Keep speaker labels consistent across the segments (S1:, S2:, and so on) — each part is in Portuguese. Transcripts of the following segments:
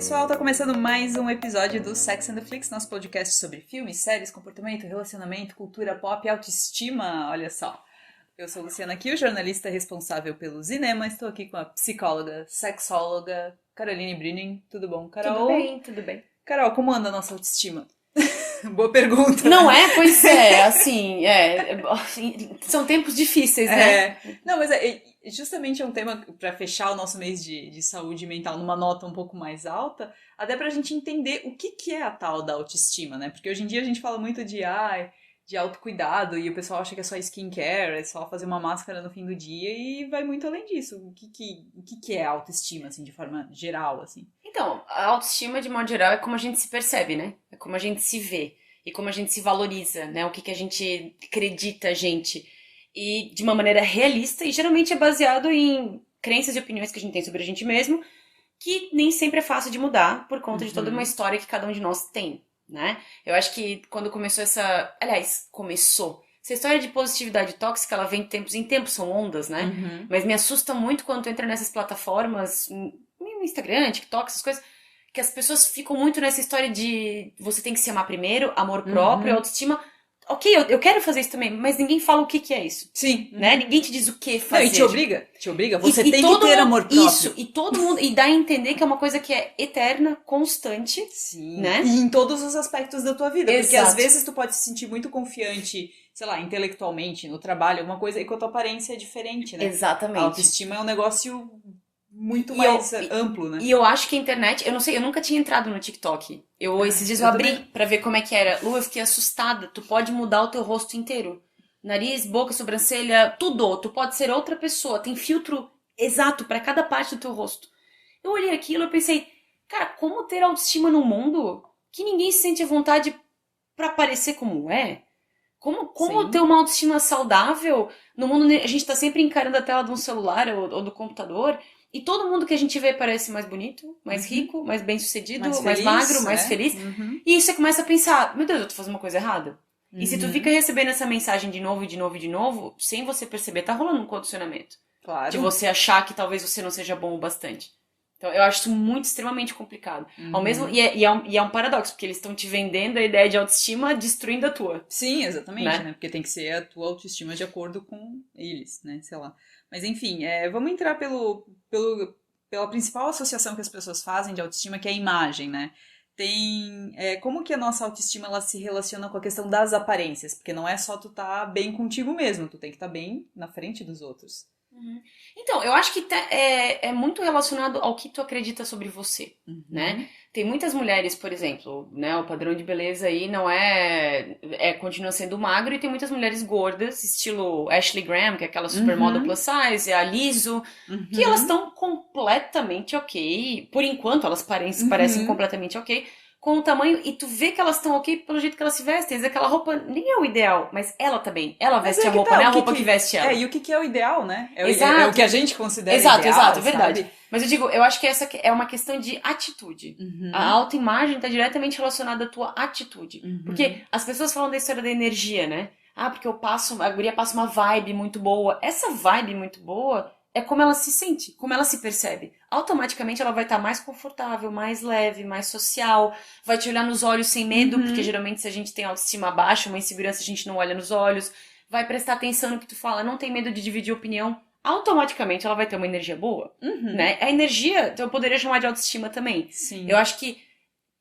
S1: pessoal, tá começando mais um episódio do Sex and the Flix, nosso podcast sobre filmes, séries, comportamento, relacionamento, cultura pop e autoestima. Olha só, eu sou Luciana Kiel, jornalista responsável pelo cinema. Estou aqui com a psicóloga, sexóloga Caroline Brinin. Tudo bom, Carol?
S2: Tudo bem, tudo bem.
S1: Carol, como anda a nossa autoestima? Boa pergunta.
S2: Não
S1: né?
S2: é? Pois é, assim, são tempos difíceis, né?
S1: Não, mas justamente é um tema para fechar o nosso mês de saúde mental numa nota um pouco mais alta, até pra gente entender o que é a tal da autoestima, né? Porque hoje em dia a gente fala muito de autocuidado e o pessoal acha que é só skincare, é só fazer uma máscara no fim do dia e vai muito além disso. O que é a autoestima, assim, de forma geral, assim?
S2: Então, a autoestima, de modo geral, é como a gente se percebe, né? É como a gente se vê e como a gente se valoriza, né? O que a gente acredita a gente. E de uma maneira realista e geralmente é baseado em crenças e opiniões que a gente tem sobre a gente mesmo, que nem sempre é fácil de mudar por conta de toda uma história que cada um de nós tem, né? Eu acho que quando começou essa história de positividade tóxica, ela vem de tempos em tempos, são ondas, né? Mas me assusta muito quando tu entra nessas plataformas, no Instagram, TikTok, essas coisas, que as pessoas ficam muito nessa história de você tem que se amar primeiro, amor próprio, autoestima. Ok, eu quero fazer isso também, mas ninguém fala o que é isso.
S1: Sim.
S2: Né? Ninguém te diz o que fazer.
S1: Não, e te obriga. Você tem que ter amor próprio.
S2: Isso, e todo mundo, e dá a entender que é uma coisa que é eterna, constante.
S1: Sim,
S2: né?
S1: E em todos os aspectos da tua vida. Porque
S2: Exato.
S1: às vezes tu pode se sentir muito confiante, sei lá, intelectualmente, no trabalho, alguma coisa, e com a tua aparência é diferente, né?
S2: Exatamente.
S1: A autoestima é um negócio muito mais amplo, né?
S2: E eu acho que a internet, eu não sei, eu nunca tinha entrado no TikTok. Esses dias eu abri pra ver como é que era. Lu, eu fiquei assustada. Tu pode mudar o teu rosto inteiro. Nariz, boca, sobrancelha, tudo. Tu pode ser outra pessoa. Tem filtro exato pra cada parte do teu rosto. Eu olhei aquilo e pensei, cara, como ter autoestima num mundo que ninguém se sente à vontade pra parecer como é? Como ter uma autoestima saudável no mundo onde a gente tá sempre encarando a tela de um celular ou do computador e todo mundo que a gente vê parece mais bonito, mais rico, mais bem-sucedido, mais magro, mais feliz. E aí você começa a pensar, meu Deus, eu tô fazendo uma coisa errada. E se tu fica recebendo essa mensagem de novo e de novo e de novo, sem você perceber, tá rolando um condicionamento.
S1: Claro.
S2: De você achar que talvez você não seja bom o bastante. Então, eu acho isso muito, extremamente complicado. E é um paradoxo, porque eles estão te vendendo a ideia de autoestima destruindo a tua.
S1: Sim, exatamente, né? Porque tem que ser a tua autoestima de acordo com eles, né? Sei lá. Mas enfim, vamos entrar pela principal associação que as pessoas fazem de autoestima, que é a imagem, né? Como que a nossa autoestima ela se relaciona com a questão das aparências? Porque não é só tu tá bem contigo mesmo, tu tem que estar bem na frente dos outros.
S2: Então, eu acho que é muito relacionado ao que tu acredita sobre você, né? Tem muitas mulheres, por exemplo, né? O padrão de beleza aí não continua sendo magro, e tem muitas mulheres gordas, estilo Ashley Graham, que é aquela supermodel plus size, a Lizzo, que elas estão completamente ok, por enquanto elas parecem completamente ok, com o tamanho, e tu vê que elas estão ok pelo jeito que elas se vestem. Diz aquela roupa nem é o ideal, mas ela tá bem. Ela veste a roupa, não é a roupa que veste ela.
S1: E o que é o ideal, né? É
S2: o
S1: que a gente considera ideal.
S2: Exato, é verdade. Mas eu digo, eu acho que essa é uma questão de atitude. A autoimagem tá diretamente relacionada à tua atitude. Porque as pessoas falam da história da energia, né? Porque a guria passa uma vibe muito boa. Essa vibe muito boa é como ela se sente, como ela se percebe. Automaticamente ela vai estar mais confortável, mais leve, mais social, vai te olhar nos olhos sem medo, porque geralmente se a gente tem autoestima baixa, uma insegurança, a gente não olha nos olhos, vai prestar atenção no que tu fala, não tem medo de dividir opinião, automaticamente ela vai ter uma energia boa, né? A energia, eu poderia chamar de autoestima também.
S1: Sim.
S2: Eu acho que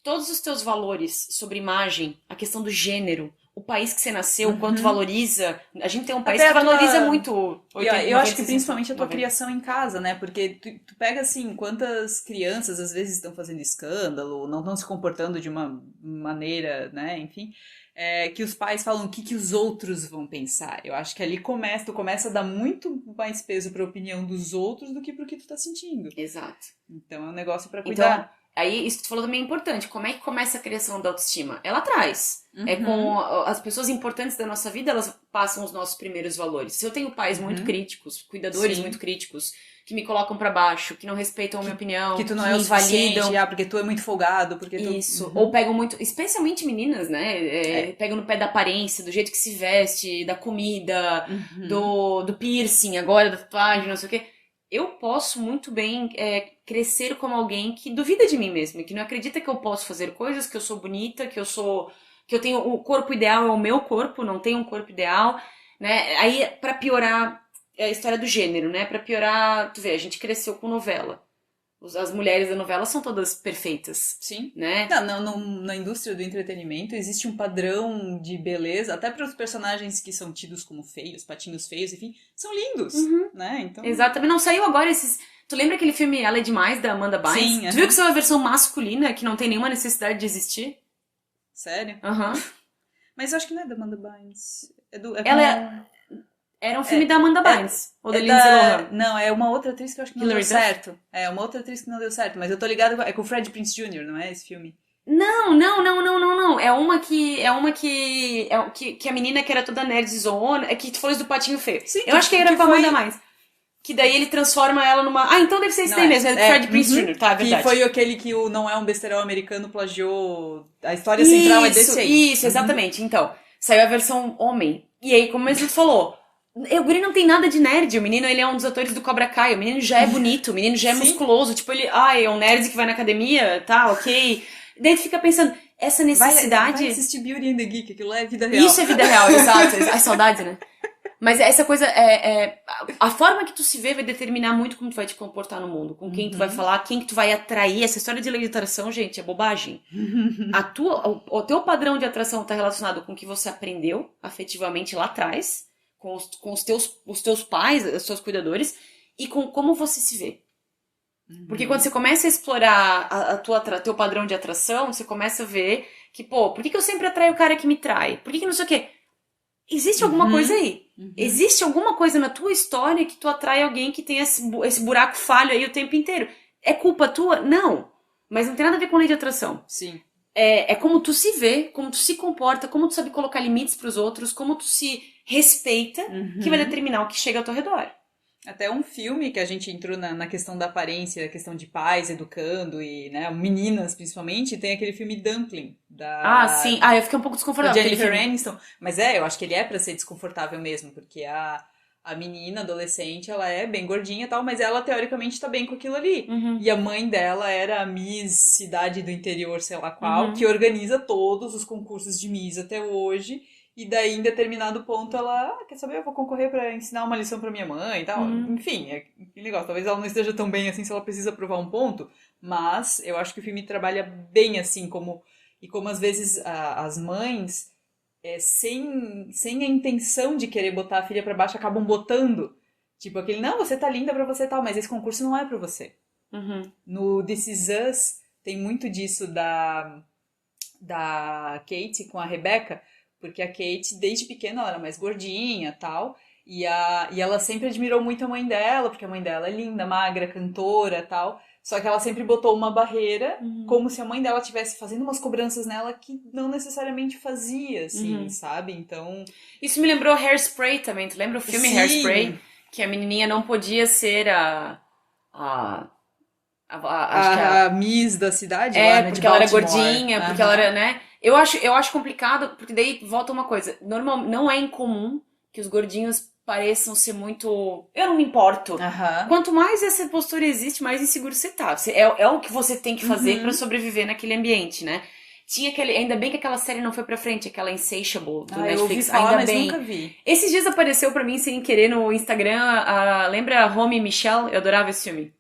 S2: todos os teus valores sobre imagem, a questão do gênero, o país que você nasceu, o quanto valoriza. A gente tem um país que valoriza muito.
S1: Eu acho que principalmente a tua criação em casa, né? Porque tu pega assim, quantas crianças às vezes estão fazendo escândalo, não estão se comportando de uma maneira, né? Enfim, que os pais falam o que os outros vão pensar. Eu acho que ali tu começa a dar muito mais peso pra opinião dos outros do que pro que tu tá sentindo.
S2: Exato.
S1: Então é um negócio pra cuidar.
S2: Então, aí, isso que tu falou também é importante. Como é que começa a criação da autoestima? Ela traz. É com as pessoas importantes da nossa vida, elas passam os nossos primeiros valores. Se eu tenho pais muito críticos, cuidadores muito críticos, que me colocam pra baixo, que não respeitam a minha opinião,
S1: que tu não é o suficiente, porque tu é muito folgado, porque tu...
S2: Isso, ou pegam muito, especialmente meninas, né? Pegam no pé da aparência, do jeito que se veste, da comida, do piercing agora, da tatuagem, não sei o quê. eu posso muito bem crescer como alguém que duvida de mim mesmo, que não acredita que eu posso fazer coisas, que eu sou bonita, que eu tenho o corpo ideal, é o meu corpo, não tenho um corpo ideal, né? Aí, pra piorar, é a história do gênero, né? Pra piorar, tu vê, a gente cresceu com novela. As mulheres da novela são todas perfeitas,
S1: Sim.
S2: né?
S1: Na indústria do entretenimento existe um padrão de beleza, até para os personagens que são tidos como feios, patinhos feios, enfim, são lindos, né? Então,
S2: Exatamente. Não saiu agora esses. Tu lembra aquele filme Ela é Demais, da Amanda Bynes?
S1: sim,
S2: Tu viu que saiu a versão masculina, que não tem nenhuma necessidade de existir?
S1: sério?
S2: Aham.
S1: Mas eu acho que não é da Amanda Bynes.
S2: Ela era um filme da Amanda Bynes. Ou da
S1: É
S2: Lindsay Lohan.
S1: Não, é uma outra atriz que eu acho que não
S2: Hilary
S1: deu
S2: Duff?
S1: certo. É uma outra atriz que não deu certo, mas eu tô ligada, é com o Fred Prinze Jr., não é esse filme?
S2: Não. É uma que. Que a menina que era toda nerdzona. É que tu falou isso do patinho feio.
S1: Sim,
S2: Eu acho que era
S1: que
S2: com a
S1: foi-
S2: Amanda Bynes. Que daí ele transforma ela numa. Ah, então deve ser esse daí mesmo. É do Fred Prinze Jr., tá, é verdade.
S1: Que foi aquele que o Não É um Besterol Americano plagiou. A história central é desse aí.
S2: Isso, exatamente. Então, saiu a versão homem. E aí, como o Mesut falou, o guri não tem nada de nerd. O menino, ele é um dos atores do Cobra Kai. O menino já é bonito, o menino já é
S1: Sim.
S2: musculoso. Tipo, ele, é um nerd que vai na academia, tá, ok. Daí tu fica pensando, essa necessidade...
S1: Vai assistir Beauty and the Geek, aquilo é vida real.
S2: Isso é vida real, exato. Ai, saudade, né? Mas essa coisa, a forma que tu se vê vai determinar muito como tu vai te comportar no mundo, com quem tu vai falar, quem que tu vai atrair. Essa história de lei de atração, gente, é bobagem. O teu padrão de atração está relacionado com o que você aprendeu afetivamente lá atrás, com os teus pais, os teus cuidadores, e com como você se vê. Porque quando você começa a explorar teu padrão de atração, você começa a ver que, pô, por que eu sempre atraio o cara que me trai? Por que não sei o quê? Existe alguma coisa aí. Existe alguma coisa na tua história que tu atrai alguém que tem esse buraco falho aí o tempo inteiro. É culpa tua? Não. Mas não tem nada a ver com lei de atração.
S1: Sim.
S2: É como tu se vê, como tu se comporta, como tu sabe colocar limites pros outros, como tu se respeita, que vai determinar o que chega ao teu redor.
S1: Até um filme que a gente entrou na questão da aparência, a questão de pais educando e, né, meninas principalmente, tem aquele filme Dumpling, da...
S2: Sim. Eu fiquei um pouco
S1: da
S2: desconfortável.
S1: Jennifer Aniston. Mas eu acho que ele é pra ser desconfortável mesmo, porque a menina, adolescente, ela é bem gordinha e tal, mas ela teoricamente tá bem com aquilo ali. E a mãe dela era a Miss Cidade do Interior, sei lá qual, que organiza todos os concursos de Miss até hoje. E daí, em determinado ponto, ela, quer saber, eu vou concorrer pra ensinar uma lição pra minha mãe e tal. Enfim, é que negócio. Talvez ela não esteja tão bem assim se ela precisa provar um ponto, mas eu acho que o filme trabalha bem assim, como às vezes as mães, sem a intenção de querer botar a filha pra baixo, acabam botando. Tipo aquele, não, você tá linda pra você e tal, mas esse concurso não é pra você. No This Is Us, tem muito disso da Kate com a Rebecca, porque a Kate, desde pequena, ela era mais gordinha e tal, e ela sempre admirou muito a mãe dela, porque a mãe dela é linda, magra, cantora e tal, só que ela sempre botou uma barreira, como se a mãe dela estivesse fazendo umas cobranças nela que não necessariamente fazia, assim, sabe? Então...
S2: Isso me lembrou Hairspray também, tu lembra o filme
S1: Sim.
S2: Hairspray? Que a menininha não podia ser
S1: a Miss da cidade, lá, né,
S2: porque
S1: de
S2: ela era
S1: Baltimore.
S2: gordinha, porque ela era, né? Eu acho complicado, porque daí volta uma coisa. Não é incomum que os gordinhos pareçam ser muito... Eu não me importo. Quanto mais essa postura existe, mais inseguro você tá. É o que você tem que fazer pra sobreviver naquele ambiente, né? Tinha aquele... Ainda bem que aquela série não foi pra frente, aquela Insatiable do Netflix.
S1: Eu ouvi falar,
S2: ainda
S1: mas
S2: bem.
S1: nunca vi.
S2: Esses dias apareceu pra mim sem querer no Instagram, lembra a Romy e Michelle? Eu adorava esse filme.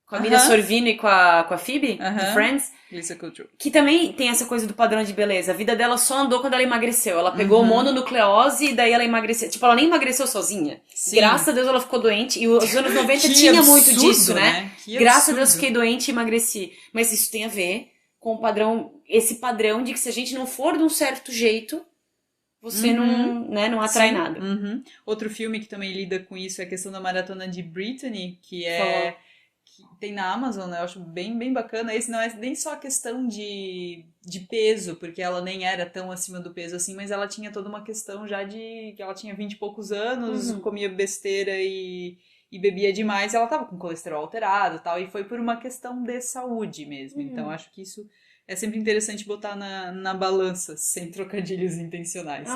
S2: Com a Mira Sorvino e com a Phoebe, de Friends.
S1: Lisa Kudrow.
S2: Que também tem essa coisa do padrão de beleza. A vida dela só andou quando ela emagreceu. Ela pegou mononucleose e daí ela emagreceu. Tipo, ela nem emagreceu sozinha.
S1: Sim.
S2: Graças a Deus ela ficou doente. E os anos 90
S1: Que
S2: tinha
S1: absurdo,
S2: muito disso, né?
S1: Que
S2: Graças a Deus
S1: absurdo.
S2: fiquei doente e emagreci. Mas isso tem a ver com o padrão, esse padrão de que se a gente não for de um certo jeito, você não atrai nada.
S1: Outro filme que também lida com isso é a questão da maratona de Britney, que tem na Amazon, né? Eu acho bem, bem bacana. Esse não é nem só a questão de peso, porque ela nem era tão acima do peso assim, mas ela tinha toda uma questão já de que ela tinha 20 e poucos anos, comia besteira e bebia demais, e ela tava com colesterol alterado e tal, e foi por uma questão de saúde mesmo. Então acho que isso é sempre interessante botar na balança, sem trocadilhos intencionais.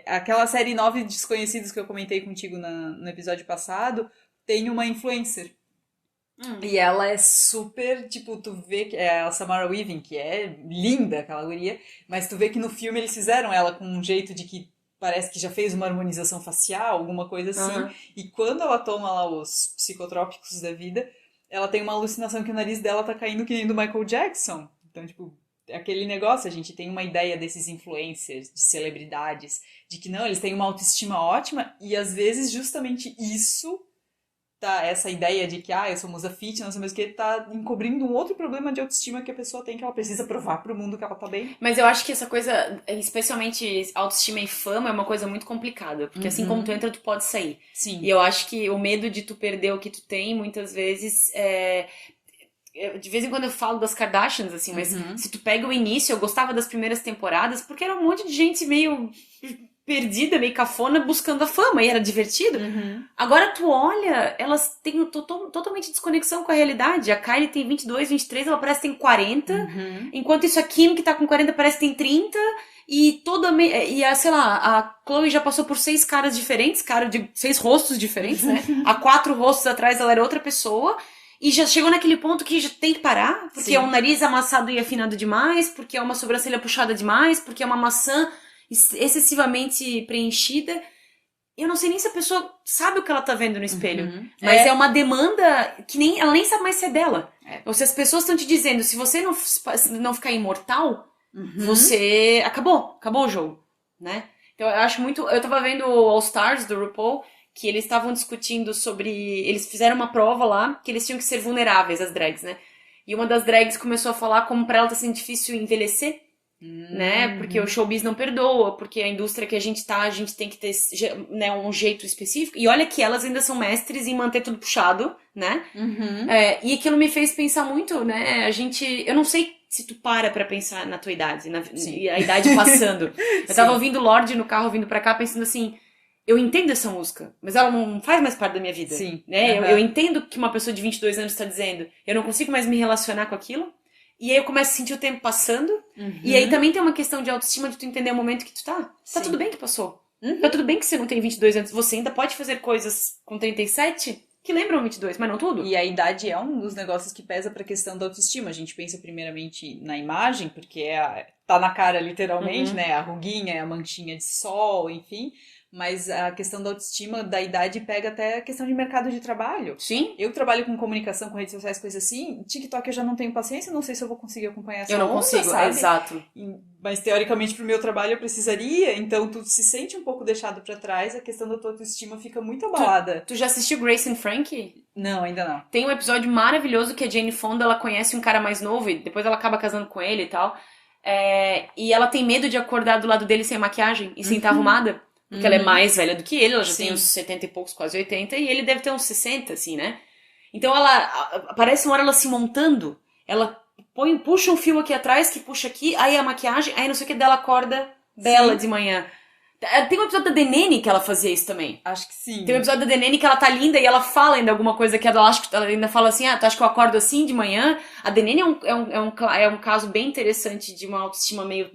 S1: Aquela série Nove Desconhecidos que eu comentei contigo no episódio passado, tem uma influencer. E ela é super, tipo, tu vê que é a Samara Weaving, que é linda aquela guria, mas tu vê que no filme eles fizeram ela com um jeito de que parece que já fez uma harmonização facial, alguma coisa assim, e quando ela toma lá os psicotrópicos da vida, ela tem uma alucinação que o nariz dela tá caindo que nem do Michael Jackson. Então, tipo, é aquele negócio, a gente tem uma ideia desses influencers, de celebridades, de que não, eles têm uma autoestima ótima, e às vezes justamente isso tá, essa ideia de que, eu sou musa fit, não sei mais o que, tá encobrindo um outro problema de autoestima que a pessoa tem, que ela precisa provar pro mundo que ela tá bem.
S2: Mas eu acho que essa coisa, especialmente autoestima e fama, é uma coisa muito complicada. Porque assim como tu entra, tu pode sair.
S1: Sim.
S2: E eu acho que o medo de tu perder o que tu tem, muitas vezes, de vez em quando eu falo das Kardashians, assim, mas se tu pega o início, eu gostava das primeiras temporadas, porque era um monte de gente meio perdida, meio cafona, buscando a fama, e era divertido. Agora tu olha, elas têm totalmente desconexão com a realidade. A Kylie tem 22, 23, ela parece que tem 40, enquanto isso a Kim, que tá com 40, parece que tem 30, e sei lá, a Chloe já passou por 6 caras diferentes, 6 rostos diferentes, né? Há 4 rostos atrás ela era outra pessoa, e já chegou naquele ponto que já tem que parar, porque é um nariz amassado e afinado demais, porque é uma sobrancelha puxada demais, porque é uma maçã excessivamente preenchida. Eu não sei nem se a pessoa sabe o que ela tá vendo no espelho. Mas é uma demanda que ela nem sabe mais se é dela. Ou se as pessoas estão te dizendo, se você não ficar imortal, você... Acabou o jogo, né? Então eu acho muito... Eu tava vendo o All Stars do RuPaul, que eles estavam discutindo sobre... Eles fizeram uma prova lá, que eles tinham que ser vulneráveis, as drags, né? E uma das drags começou a falar como pra ela tá sendo difícil envelhecer, né? Porque o showbiz não perdoa, porque a indústria que a gente tem que ter, né, um jeito específico. E olha que elas ainda são mestres em manter tudo puxado, né? E aquilo me fez pensar muito, né? Eu não sei se tu para pra pensar na tua idade, e a idade passando. Eu tava ouvindo Lorde no carro, vindo pra cá, pensando assim, eu entendo essa música, mas ela não faz mais parte da minha vida.
S1: Sim.
S2: Né? Eu entendo o que uma pessoa de 22 anos tá dizendo. Eu não consigo mais me relacionar com aquilo. E aí eu começo a sentir o tempo passando. E aí também tem uma questão de autoestima, de tu entender o momento que tu tá. Tá tudo bem que passou. Tá tudo bem que você não tem 22 anos. Você ainda pode fazer coisas com 37 que lembram 22, mas não tudo.
S1: E a idade é um dos negócios que pesa pra questão da autoestima. A gente pensa primeiramente na imagem, porque tá na cara literalmente, né? A ruguinha, a manchinha de sol, enfim... Mas a questão da autoestima, da idade, pega até a questão de mercado de trabalho.
S2: Sim.
S1: Eu trabalho com comunicação, com redes sociais, coisas assim. TikTok eu já não tenho paciência, não sei se eu vou conseguir acompanhar essa
S2: onda, eu não consigo,
S1: sabe?
S2: Exato.
S1: Mas teoricamente pro meu trabalho eu precisaria, então tu se sente um pouco deixado pra trás, a questão da tua autoestima fica muito abalada.
S2: Tu já assistiu Grace and Frankie?
S1: Não, ainda não.
S2: Tem um episódio maravilhoso que a Jane Fonda, ela conhece um cara mais novo e depois ela acaba casando com ele e tal. E ela tem medo de acordar do lado dele sem maquiagem e sem estar arrumada. Porque ela é mais velha do que ele, ela já tem uns 70 e poucos, quase 80, e ele deve ter uns 60, assim, né? Então parece uma hora ela se montando, ela puxa um fio aqui atrás, que puxa aqui, aí a maquiagem, aí não sei o que, dela acorda bela de manhã. Tem um episódio da Denene que ela fazia isso também.
S1: Acho que sim.
S2: Tem um episódio da Denene que ela tá linda e ela fala ainda alguma coisa que ela acha que ela ainda fala assim, tu acha que eu acordo assim de manhã? A Denene é um caso bem interessante de uma autoestima meio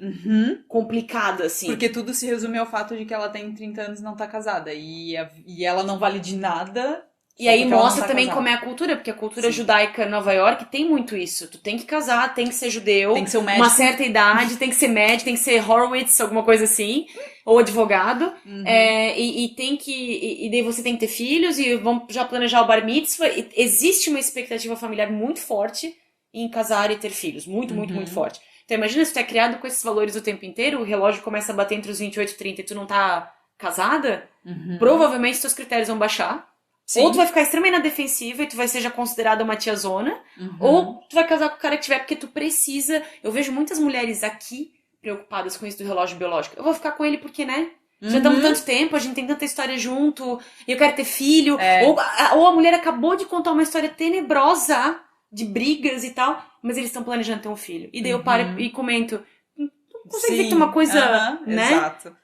S2: complicada, assim.
S1: Porque tudo se resume ao fato de que ela tem 30 anos e não tá casada. E ela não vale de nada.
S2: E aí mostra também como é a cultura, porque a cultura judaica em Nova York tem muito isso. Tu tem que casar, tem que ser judeu,
S1: tem que ser um médico,
S2: uma certa idade, tem que ser médico, tem que ser Horowitz, alguma coisa assim, ou advogado. E daí você tem que ter filhos e vão já planejar o bar mitzvah. E existe uma expectativa familiar muito forte em casar e ter filhos. Muito, muito, muito forte. Então imagina se tu é criado com esses valores o tempo inteiro, o relógio começa a bater entre os 28 e 30 e tu não tá casada, provavelmente teus critérios vão baixar. Sim. Ou tu vai ficar extremamente na defensiva e tu vai ser já considerada uma tiazona, ou tu vai casar com o cara que tiver, porque tu precisa... Eu vejo muitas mulheres aqui preocupadas com isso do relógio biológico. Eu vou ficar com ele porque, né? Já estamos tanto tempo, a gente tem tanta história junto, eu quero ter filho. Ou a mulher acabou de contar uma história tenebrosa de brigas e tal, mas eles estão planejando ter um filho. E daí eu paro e comento, não consegue ver que tem uma coisa, né?
S1: Exato.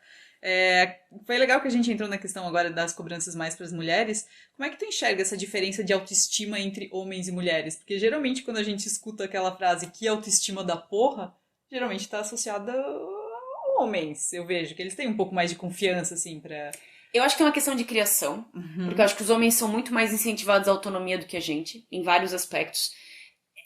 S1: Foi legal que a gente entrou na questão agora das cobranças mais para as mulheres. Como é que tu enxerga essa diferença de autoestima entre homens e mulheres? Porque geralmente quando a gente escuta aquela frase que autoestima da porra, geralmente tá associada a homens. Eu vejo que eles têm um pouco mais de confiança, assim, pra...
S2: Eu acho que é uma questão de criação, porque eu acho que os homens são muito mais incentivados à autonomia do que a gente, em vários aspectos.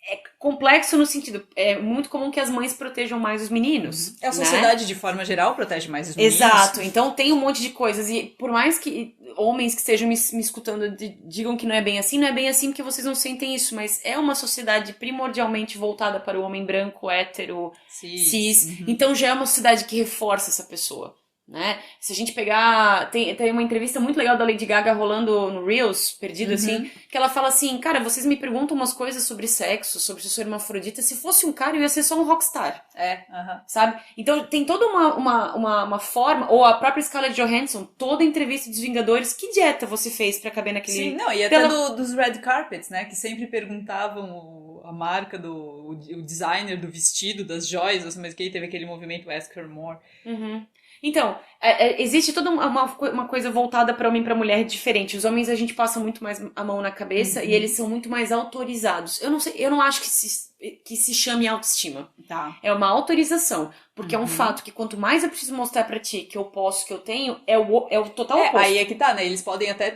S2: É complexo no sentido, é muito comum que as mães protejam mais os meninos.
S1: A
S2: né?
S1: sociedade, de forma geral, protege mais os meninos.
S2: Exato, então tem um monte de coisas, e por mais que homens que estejam me escutando digam que não é bem assim porque vocês não sentem isso, mas é uma sociedade primordialmente voltada para o homem branco, hétero, cis, então já é uma sociedade que reforça essa pessoa. Né? Se a gente pegar. Tem uma entrevista muito legal da Lady Gaga rolando no Reels, perdido assim, que ela fala assim: cara, vocês me perguntam umas coisas sobre sexo, sobre se eu sou hermafrodita. Se fosse um cara, eu ia ser só um rockstar. Sabe? Então tem toda uma forma. Ou a própria Scarlett Johansson, toda entrevista dos Vingadores, que dieta você fez pra caber naquele.
S1: Sim, não, e até dos red carpets, né? Que sempre perguntavam a marca o designer do vestido, das joias, mas que teve aquele movimento Ask Her More.
S2: Então, existe toda uma coisa voltada para homem e para mulher diferente. Os homens a gente passa muito mais a mão na cabeça e eles são muito mais autorizados. Eu não sei, eu não acho que se chame autoestima.
S1: Tá.
S2: É uma autorização, porque é um fato que quanto mais eu preciso mostrar pra ti que eu posso, que eu tenho, é o total oposto.
S1: Aí é que tá, né? Eles podem até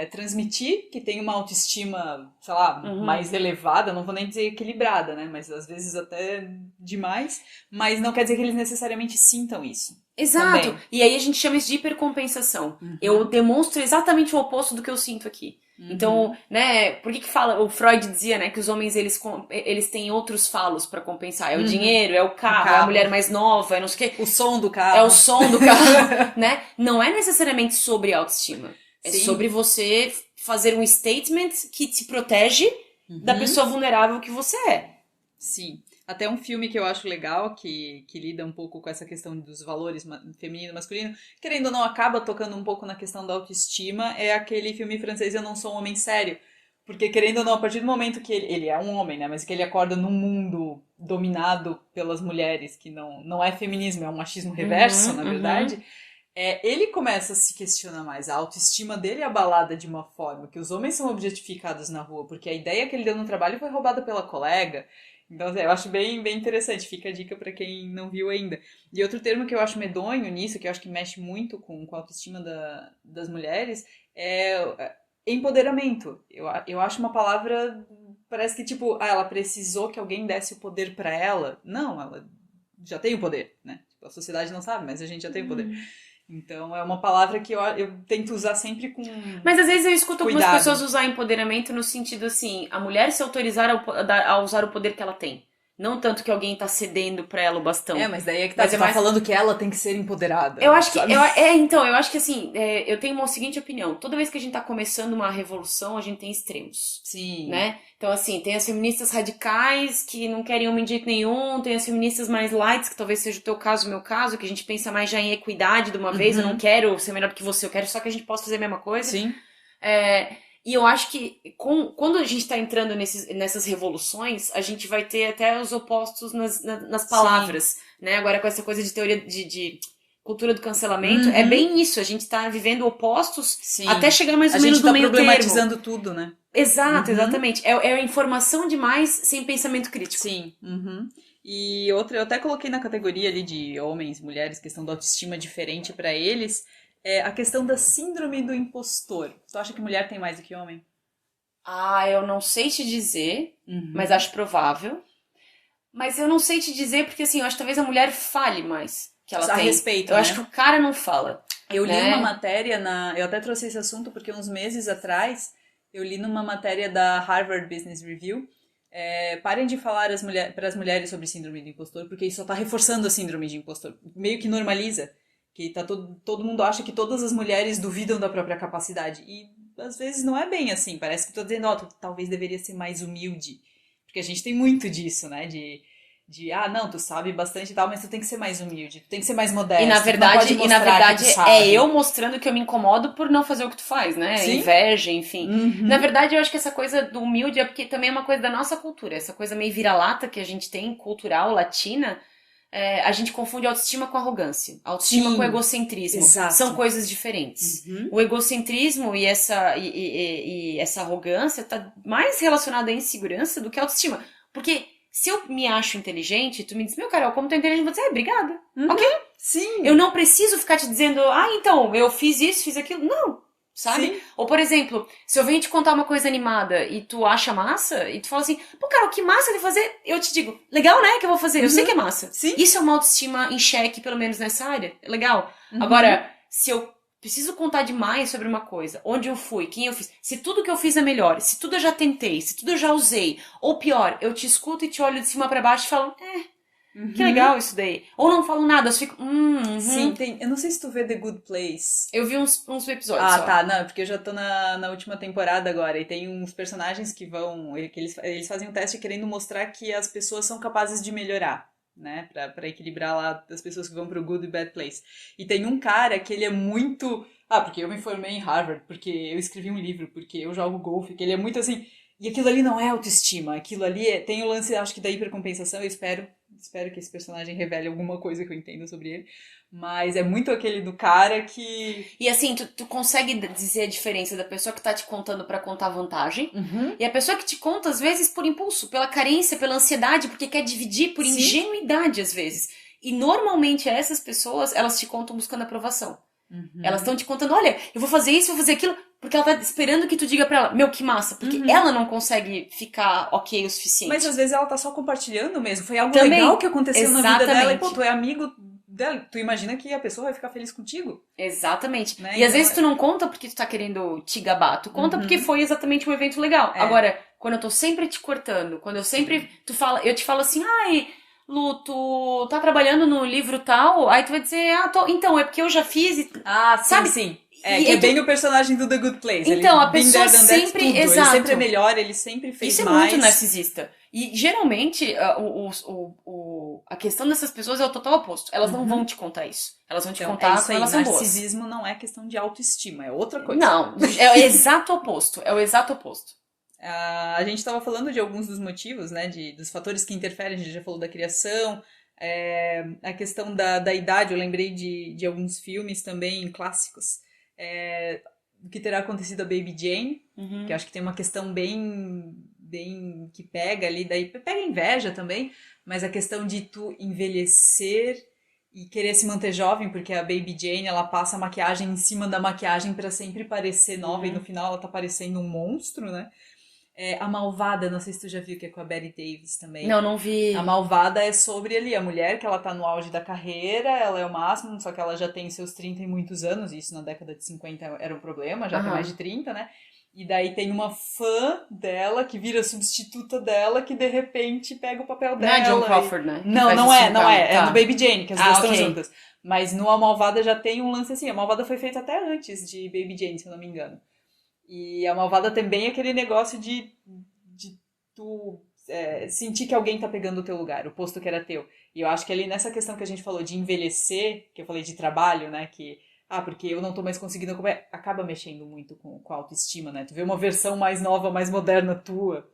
S1: transmitir que tem uma autoestima, sei lá, mais elevada, não vou nem dizer equilibrada, né? Mas às vezes até demais, mas não quer dizer que eles necessariamente sintam isso.
S2: Exato.
S1: Também.
S2: E aí a gente chama isso de hipercompensação. Eu demonstro exatamente o oposto do que eu sinto aqui. Então, né, por que fala, o Freud dizia, né, que os homens eles têm outros falos pra compensar. É o dinheiro, é o carro, é a mulher mais nova, é não sei o quê.
S1: O som do carro.
S2: É o som do carro, né? Não é necessariamente sobre autoestima. É sobre você fazer um statement que te protege da pessoa vulnerável que você é.
S1: Sim. Até um filme que eu acho legal, que lida um pouco com essa questão dos valores feminino e masculino, querendo ou não, acaba tocando um pouco na questão da autoestima, é aquele filme francês Eu Não Sou um Homem Sério. Porque, querendo ou não, a partir do momento que ele é um homem, né, mas que ele acorda num mundo dominado pelas mulheres, que não é feminismo, é um machismo reverso, na verdade, ele começa a se questionar mais. A autoestima dele é abalada de uma forma que os homens são objetificados na rua, porque a ideia que ele deu no trabalho foi roubada pela colega. Então, eu acho bem, bem interessante. Fica a dica pra quem não viu ainda. E outro termo que eu acho medonho nisso, que eu acho que mexe muito com a autoestima das mulheres, é empoderamento. Eu acho uma palavra... Parece que, tipo, ela precisou que alguém desse o poder pra ela. Não, ela já tem o poder, né? A sociedade não sabe, mas a gente já tem o poder. Então, é uma palavra que eu tento usar sempre com
S2: Mas às vezes eu escuto
S1: cuidado.
S2: Algumas pessoas usar empoderamento no sentido assim, a mulher se autorizar a usar o poder que ela tem. Não tanto que alguém tá cedendo pra ela o bastão.
S1: Mas daí é que você tá falando que ela tem que ser empoderada.
S2: Eu acho que, então, eu acho que assim, eu tenho uma seguinte opinião. Toda vez que a gente tá começando uma revolução, a gente tem extremos.
S1: Sim.
S2: Né? Então, assim, tem as feministas radicais que não querem homem de jeito nenhum, tem as feministas mais lights, que talvez seja o teu caso, o meu caso, que a gente pensa mais já em equidade de uma vez, eu não quero ser melhor do que você, eu quero só que a gente possa fazer a mesma coisa.
S1: Sim.
S2: E eu acho que quando a gente tá entrando nessas revoluções, a gente vai ter até os opostos nas palavras, né? Agora com essa coisa de teoria de cultura do cancelamento, é bem isso, a gente tá vivendo opostos até chegar mais ou menos no meio termo.
S1: A gente tá problematizando tudo, né?
S2: Exato, exatamente. É informação demais sem pensamento crítico.
S1: Sim. E outra, eu até coloquei na categoria ali de homens, mulheres, questão da autoestima diferente pra eles, é a questão da síndrome do impostor. Tu acha que mulher tem mais do que homem?
S2: Eu não sei te dizer, mas acho provável. Mas eu não sei te dizer porque, assim, eu acho que talvez a mulher fale mais que ela tem. A respeito, eu acho que o cara não fala.
S1: Eu li uma matéria, eu até trouxe esse assunto porque uns meses atrás eu li numa matéria da Harvard Business Review, parem de falar para as mulheres sobre síndrome do impostor, porque isso só tá reforçando a síndrome de impostor. Meio que normaliza. Que tá todo mundo acha que todas as mulheres duvidam da própria capacidade. E às vezes não é bem assim. Parece que tô dizendo, tu talvez deveria ser mais humilde. Porque a gente tem muito disso, né? Não, tu sabe bastante e tal, mas tu tem que ser mais humilde, tu tem que ser mais modesto.
S2: E na verdade eu mostrando que eu me incomodo por não fazer o que tu faz, né? Sim? Inveja, enfim. Na verdade, eu acho que essa coisa do humilde é porque também é uma coisa da nossa cultura. Essa coisa meio vira-lata que a gente tem, cultural, latina. A gente confunde autoestima com arrogância. Autoestima com egocentrismo.
S1: Exato.
S2: São coisas diferentes. O egocentrismo e essa arrogância tá mais relacionada à insegurança do que à autoestima. Porque Se eu me acho inteligente, tu me diz, meu Carol, como tu é inteligente, eu vou dizer, obrigada. Ok?
S1: Sim.
S2: Eu não preciso ficar te dizendo, então, eu fiz isso, fiz aquilo. Não, sabe?
S1: Sim.
S2: Ou, por exemplo, se eu venho te contar uma coisa animada e tu acha massa, e tu fala assim, pô, Carol, que massa de fazer, eu te digo, legal, né, que eu vou fazer, eu sei que é massa.
S1: Sim.
S2: Isso é uma autoestima em xeque, pelo menos nessa área, é legal.
S1: Uhum.
S2: Agora, se eu preciso contar demais sobre uma coisa, onde eu fui, quem eu fiz, se tudo que eu fiz é melhor, se tudo eu já tentei, se tudo eu já usei, ou pior, eu te escuto e te olho de cima pra baixo e falo, que legal isso daí. Ou não falo nada, eu só fico,
S1: Sim, eu não sei se tu vê The Good Place.
S2: Eu vi uns episódios só.
S1: Tá, não, porque eu já tô na última temporada agora, e tem uns personagens que vão, que eles fazem um teste querendo mostrar que as pessoas são capazes de melhorar, né, pra equilibrar lá as pessoas que vão pro Good e Bad Place. E tem um cara que ele é muito, porque eu me formei em Harvard, porque eu escrevi um livro, porque eu jogo golfe, que ele é muito assim, e aquilo ali não é autoestima, aquilo ali tem o lance, acho que da hipercompensação, eu espero que esse personagem revele alguma coisa que eu entenda sobre ele. Mas é muito aquele do cara que...
S2: E assim, tu consegue dizer a diferença da pessoa que tá te contando pra contar vantagem e a pessoa que te conta, às vezes, por impulso, pela carência, pela ansiedade, porque quer dividir, por ingenuidade, às vezes. E normalmente essas pessoas, elas te contam buscando aprovação. Elas estão te contando, olha, eu vou fazer isso, vou fazer aquilo, porque ela tá esperando que tu diga pra ela, meu, que massa, porque ela não consegue ficar ok o suficiente.
S1: Mas às vezes ela tá só compartilhando mesmo, foi algo legal que aconteceu na vida dela, e pô, tu é amigo dela, tu imagina que a pessoa vai ficar feliz contigo.
S2: Exatamente.
S1: Né?
S2: E às vezes tu não conta porque tu tá querendo te gabar, tu conta porque foi exatamente um evento legal. Agora, quando eu tô sempre te cortando, quando eu sempre, eu te falo assim, Lu, tu tá trabalhando no livro tal, aí tu vai dizer, então, é porque eu já fiz e... sabe?
S1: Sim. Que é bem o personagem do The Good Place.
S2: Então,
S1: ele
S2: a pessoa sempre... Exato.
S1: Ele sempre é melhor, ele sempre fez
S2: Isso
S1: mais.
S2: Isso é muito narcisista. E, geralmente, a questão dessas pessoas é o total oposto. Elas não vão te contar isso. Elas vão te contar como elas são boas.
S1: Narcisismo não é questão de autoestima, é outra coisa.
S2: Não, é o exato oposto. É o exato oposto.
S1: A gente estava falando de alguns dos motivos, né, dos fatores que interferem, a gente já falou da criação, a questão da idade, eu lembrei de alguns filmes também clássicos, do que terá acontecido a Baby Jane, que eu acho que tem uma questão bem que pega ali, daí pega inveja também, mas a questão de tu envelhecer e querer se manter jovem, porque a Baby Jane, ela passa a maquiagem em cima da maquiagem para sempre parecer nova, e no final ela tá parecendo um monstro, né? A Malvada, não sei se tu já viu, que é com a Bette Davis também.
S2: Não vi.
S1: A Malvada é sobre ali a mulher que ela tá no auge da carreira, ela é o máximo, só que ela já tem seus 30 e muitos anos, e isso na década de 50 era um problema, já tem mais de 30, né? E daí tem uma fã dela que vira substituta dela, que de repente pega o papel dela.
S2: Não é Joan Crawford, né?
S1: Não é. Tá. É no Baby Jane, que as duas estão
S2: okay.
S1: juntas. Mas no A Malvada já tem um lance assim, a Malvada foi feita até antes de Baby Jane, se eu não me engano. E a Malvada também é aquele negócio de tu sentir que alguém tá pegando o teu lugar, o posto que era teu. E eu acho que ali nessa questão que a gente falou de envelhecer, que eu falei de trabalho, né, que porque eu não tô mais conseguindo acaba mexendo muito com a autoestima, né? Tu vê uma versão mais nova, mais moderna tua,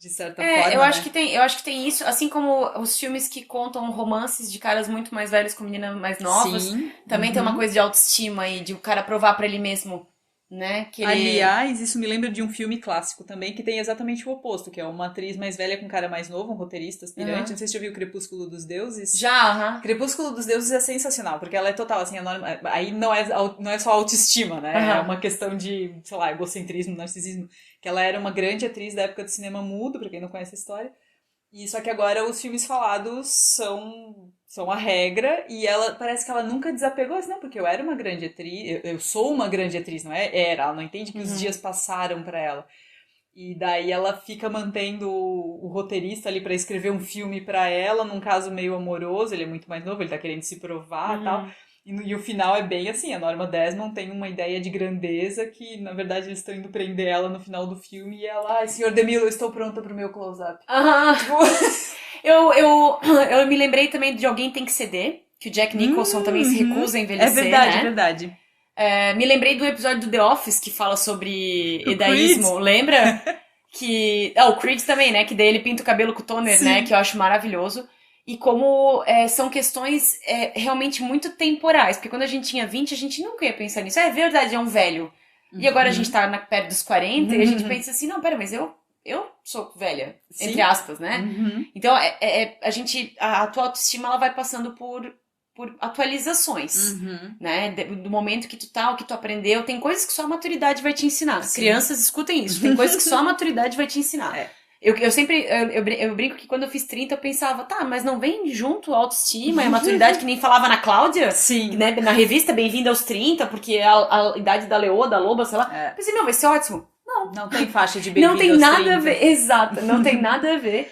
S1: de certa forma.
S2: Eu acho que tem isso, assim como os filmes que contam romances de caras muito mais velhos com meninas mais novas, também tem uma coisa de autoestima e de o cara provar pra ele mesmo. Né?
S1: Aliás, isso me lembra de um filme clássico também que tem exatamente o oposto, que é uma atriz mais velha com um cara mais novo, um roteirista aspirante. Não sei se você já viu Crepúsculo dos Deuses.
S2: Já,
S1: Crepúsculo dos Deuses é sensacional, porque ela é total, assim, aí não é só autoestima, né? É uma questão de, sei lá, egocentrismo, narcisismo. Que ela era uma grande atriz da época do cinema mudo, pra quem não conhece a história. E só que agora os filmes falados são a regra, e ela parece que ela nunca desapegou assim, não, porque eu era uma grande atriz, eu sou uma grande atriz, não é? Ela não entende que os dias passaram pra ela. E daí ela fica mantendo o roteirista ali pra escrever um filme pra ela, num caso meio amoroso, ele é muito mais novo, ele tá querendo se provar e tal. E o final é bem assim, a Norma Desmond tem uma ideia de grandeza que, na verdade, eles estão indo prender ela no final do filme e ela, senhor DeMille, eu estou pronta pro meu close-up.
S2: Eu me lembrei também de Alguém Tem Que Ceder, que o Jack Nicholson também se recusa a envelhecer,
S1: verdade,
S2: né?
S1: É verdade.
S2: Me lembrei do episódio do The Office que fala sobre edaísmo, lembra? O Creed também, né? Que daí ele pinta o cabelo com o toner, né? Que eu acho maravilhoso. E como são questões realmente muito temporais. Porque quando a gente tinha 20, a gente nunca ia pensar nisso. É verdade, é um velho. E agora a gente tá perto dos 40 e a gente pensa assim, não, pera, mas eu eu sou velha,
S1: Sim.
S2: entre aspas, né?
S1: Uhum.
S2: Então, a tua autoestima, ela vai passando por atualizações,
S1: Uhum.
S2: né? Do momento que tu tá, o que tu aprendeu. Tem coisas que só a maturidade vai te ensinar.
S1: Sim.
S2: Crianças, escutem isso. Tem coisas que só a maturidade vai te ensinar.
S1: É.
S2: Eu sempre, eu brinco que quando eu fiz 30, eu pensava, tá, mas não vem junto a autoestima e a maturidade que nem falava na Cláudia?
S1: Sim.
S2: Né? Na revista Bem-vinda aos 30, porque é a idade da leoa, da loba, sei lá.
S1: É.
S2: Pensei, meu, vai ser ótimo.
S1: Não tem faixa de bem-vindo
S2: Não tem
S1: aos
S2: nada
S1: 30.
S2: a ver, exato, não tem nada a ver.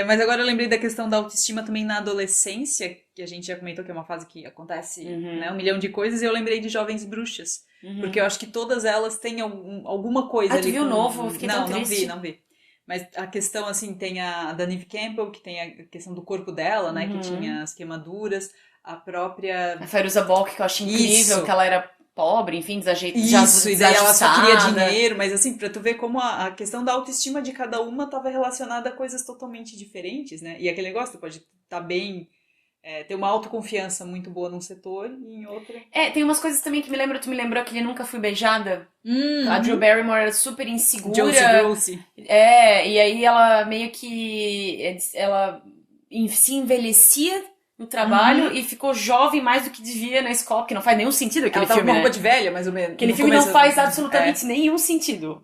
S1: Mas agora eu lembrei da questão da autoestima também na adolescência, que a gente já comentou que é uma fase que acontece, né, um milhão de coisas, e eu lembrei de Jovens Bruxas, porque eu acho que todas elas têm alguma coisa ali.
S2: Tu viu o novo? Eu fiquei tão triste.
S1: Não vi. Mas a questão, assim, tem a da Neve Campbell, que tem a questão do corpo dela, né, que tinha as queimaduras, a própria...
S2: A Fairuza Balk, que eu acho incrível,
S1: Isso.
S2: que ela era pobre, enfim,
S1: Isso, e daí ela só queria
S2: desajustada.
S1: dinheiro, mas assim, pra tu ver como a questão da autoestima de cada uma estava relacionada a coisas totalmente diferentes, né? E aquele negócio, tu pode estar bem, ter uma autoconfiança muito boa num setor e em outro...
S2: Tem umas coisas também que tu me lembrou que ele Nunca Fui Beijada. A
S1: Uhum.
S2: Drew Barrymore era super insegura.
S1: Josie Bruce.
S2: E aí ela meio que ela se envelhecia no trabalho e ficou jovem mais do que devia na escola, porque não faz nenhum sentido aquele
S1: Ela tava
S2: filme,
S1: com uma
S2: né?
S1: roupa de velha, mais ou menos.
S2: Aquele
S1: no
S2: filme
S1: começo.
S2: não faz absolutamente nenhum sentido.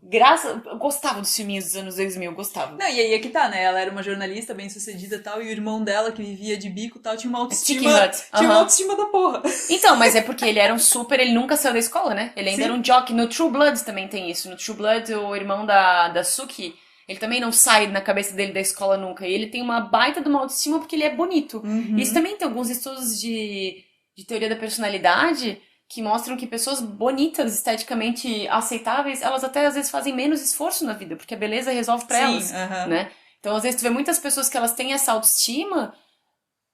S2: Eu gostava dos filminhos dos anos 2000, eu gostava.
S1: Não, e aí é que tá, né? Ela era uma jornalista bem sucedida e tal, e o irmão dela, que vivia de bico e tal, tinha uma
S2: Chicken
S1: autoestima...
S2: Hut.
S1: Tinha uma
S2: Aham.
S1: autoestima da porra.
S2: Então, mas é porque ele era ele nunca saiu da escola, né? Ele ainda
S1: Sim.
S2: era um jockey. No True Blood também tem isso. No True Blood, o irmão da Suki, ele também não sai na cabeça dele da escola nunca. E ele tem uma baita de uma autoestima porque ele é bonito.
S1: Uhum.
S2: Isso também tem alguns estudos de teoria da personalidade que mostram que pessoas bonitas, esteticamente aceitáveis, elas até às vezes fazem menos esforço na vida, porque a beleza resolve pra
S1: Sim,
S2: elas,
S1: aham.
S2: né? Então, às vezes, tu vê muitas pessoas que elas têm essa autoestima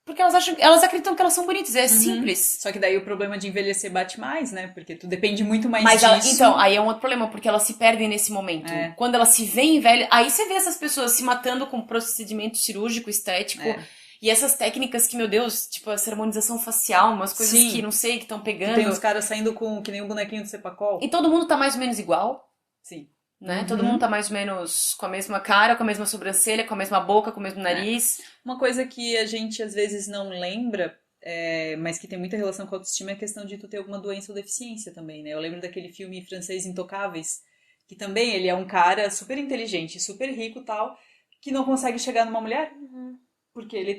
S2: porque elas acreditam que elas são bonitas. É simples.
S1: Só que daí o problema de envelhecer bate mais, né? Porque tu depende muito mais
S2: Mas
S1: disso.
S2: então, aí é um outro problema, porque elas se perdem nesse momento.
S1: É.
S2: Quando elas se veem velhas, aí você vê essas pessoas se matando com procedimento cirúrgico, estético, e essas técnicas que, meu Deus, tipo, essa harmonização facial, umas coisas
S1: Sim.
S2: que não sei, que estão
S1: Que
S2: pegando.
S1: tem uns caras saindo com que nem um bonequinho do Cepacol.
S2: E todo mundo tá mais ou menos igual,
S1: Sim.
S2: né? Todo mundo tá mais ou menos com a mesma cara, com a mesma sobrancelha, com a mesma boca, com o mesmo nariz.
S1: Uma coisa que a gente às vezes não lembra, mas que tem muita relação com a autoestima, é a questão de tu ter alguma doença ou deficiência também, né? Eu lembro daquele filme francês Intocáveis, que também ele é um cara super inteligente, super rico e tal, que não consegue chegar numa mulher, porque ele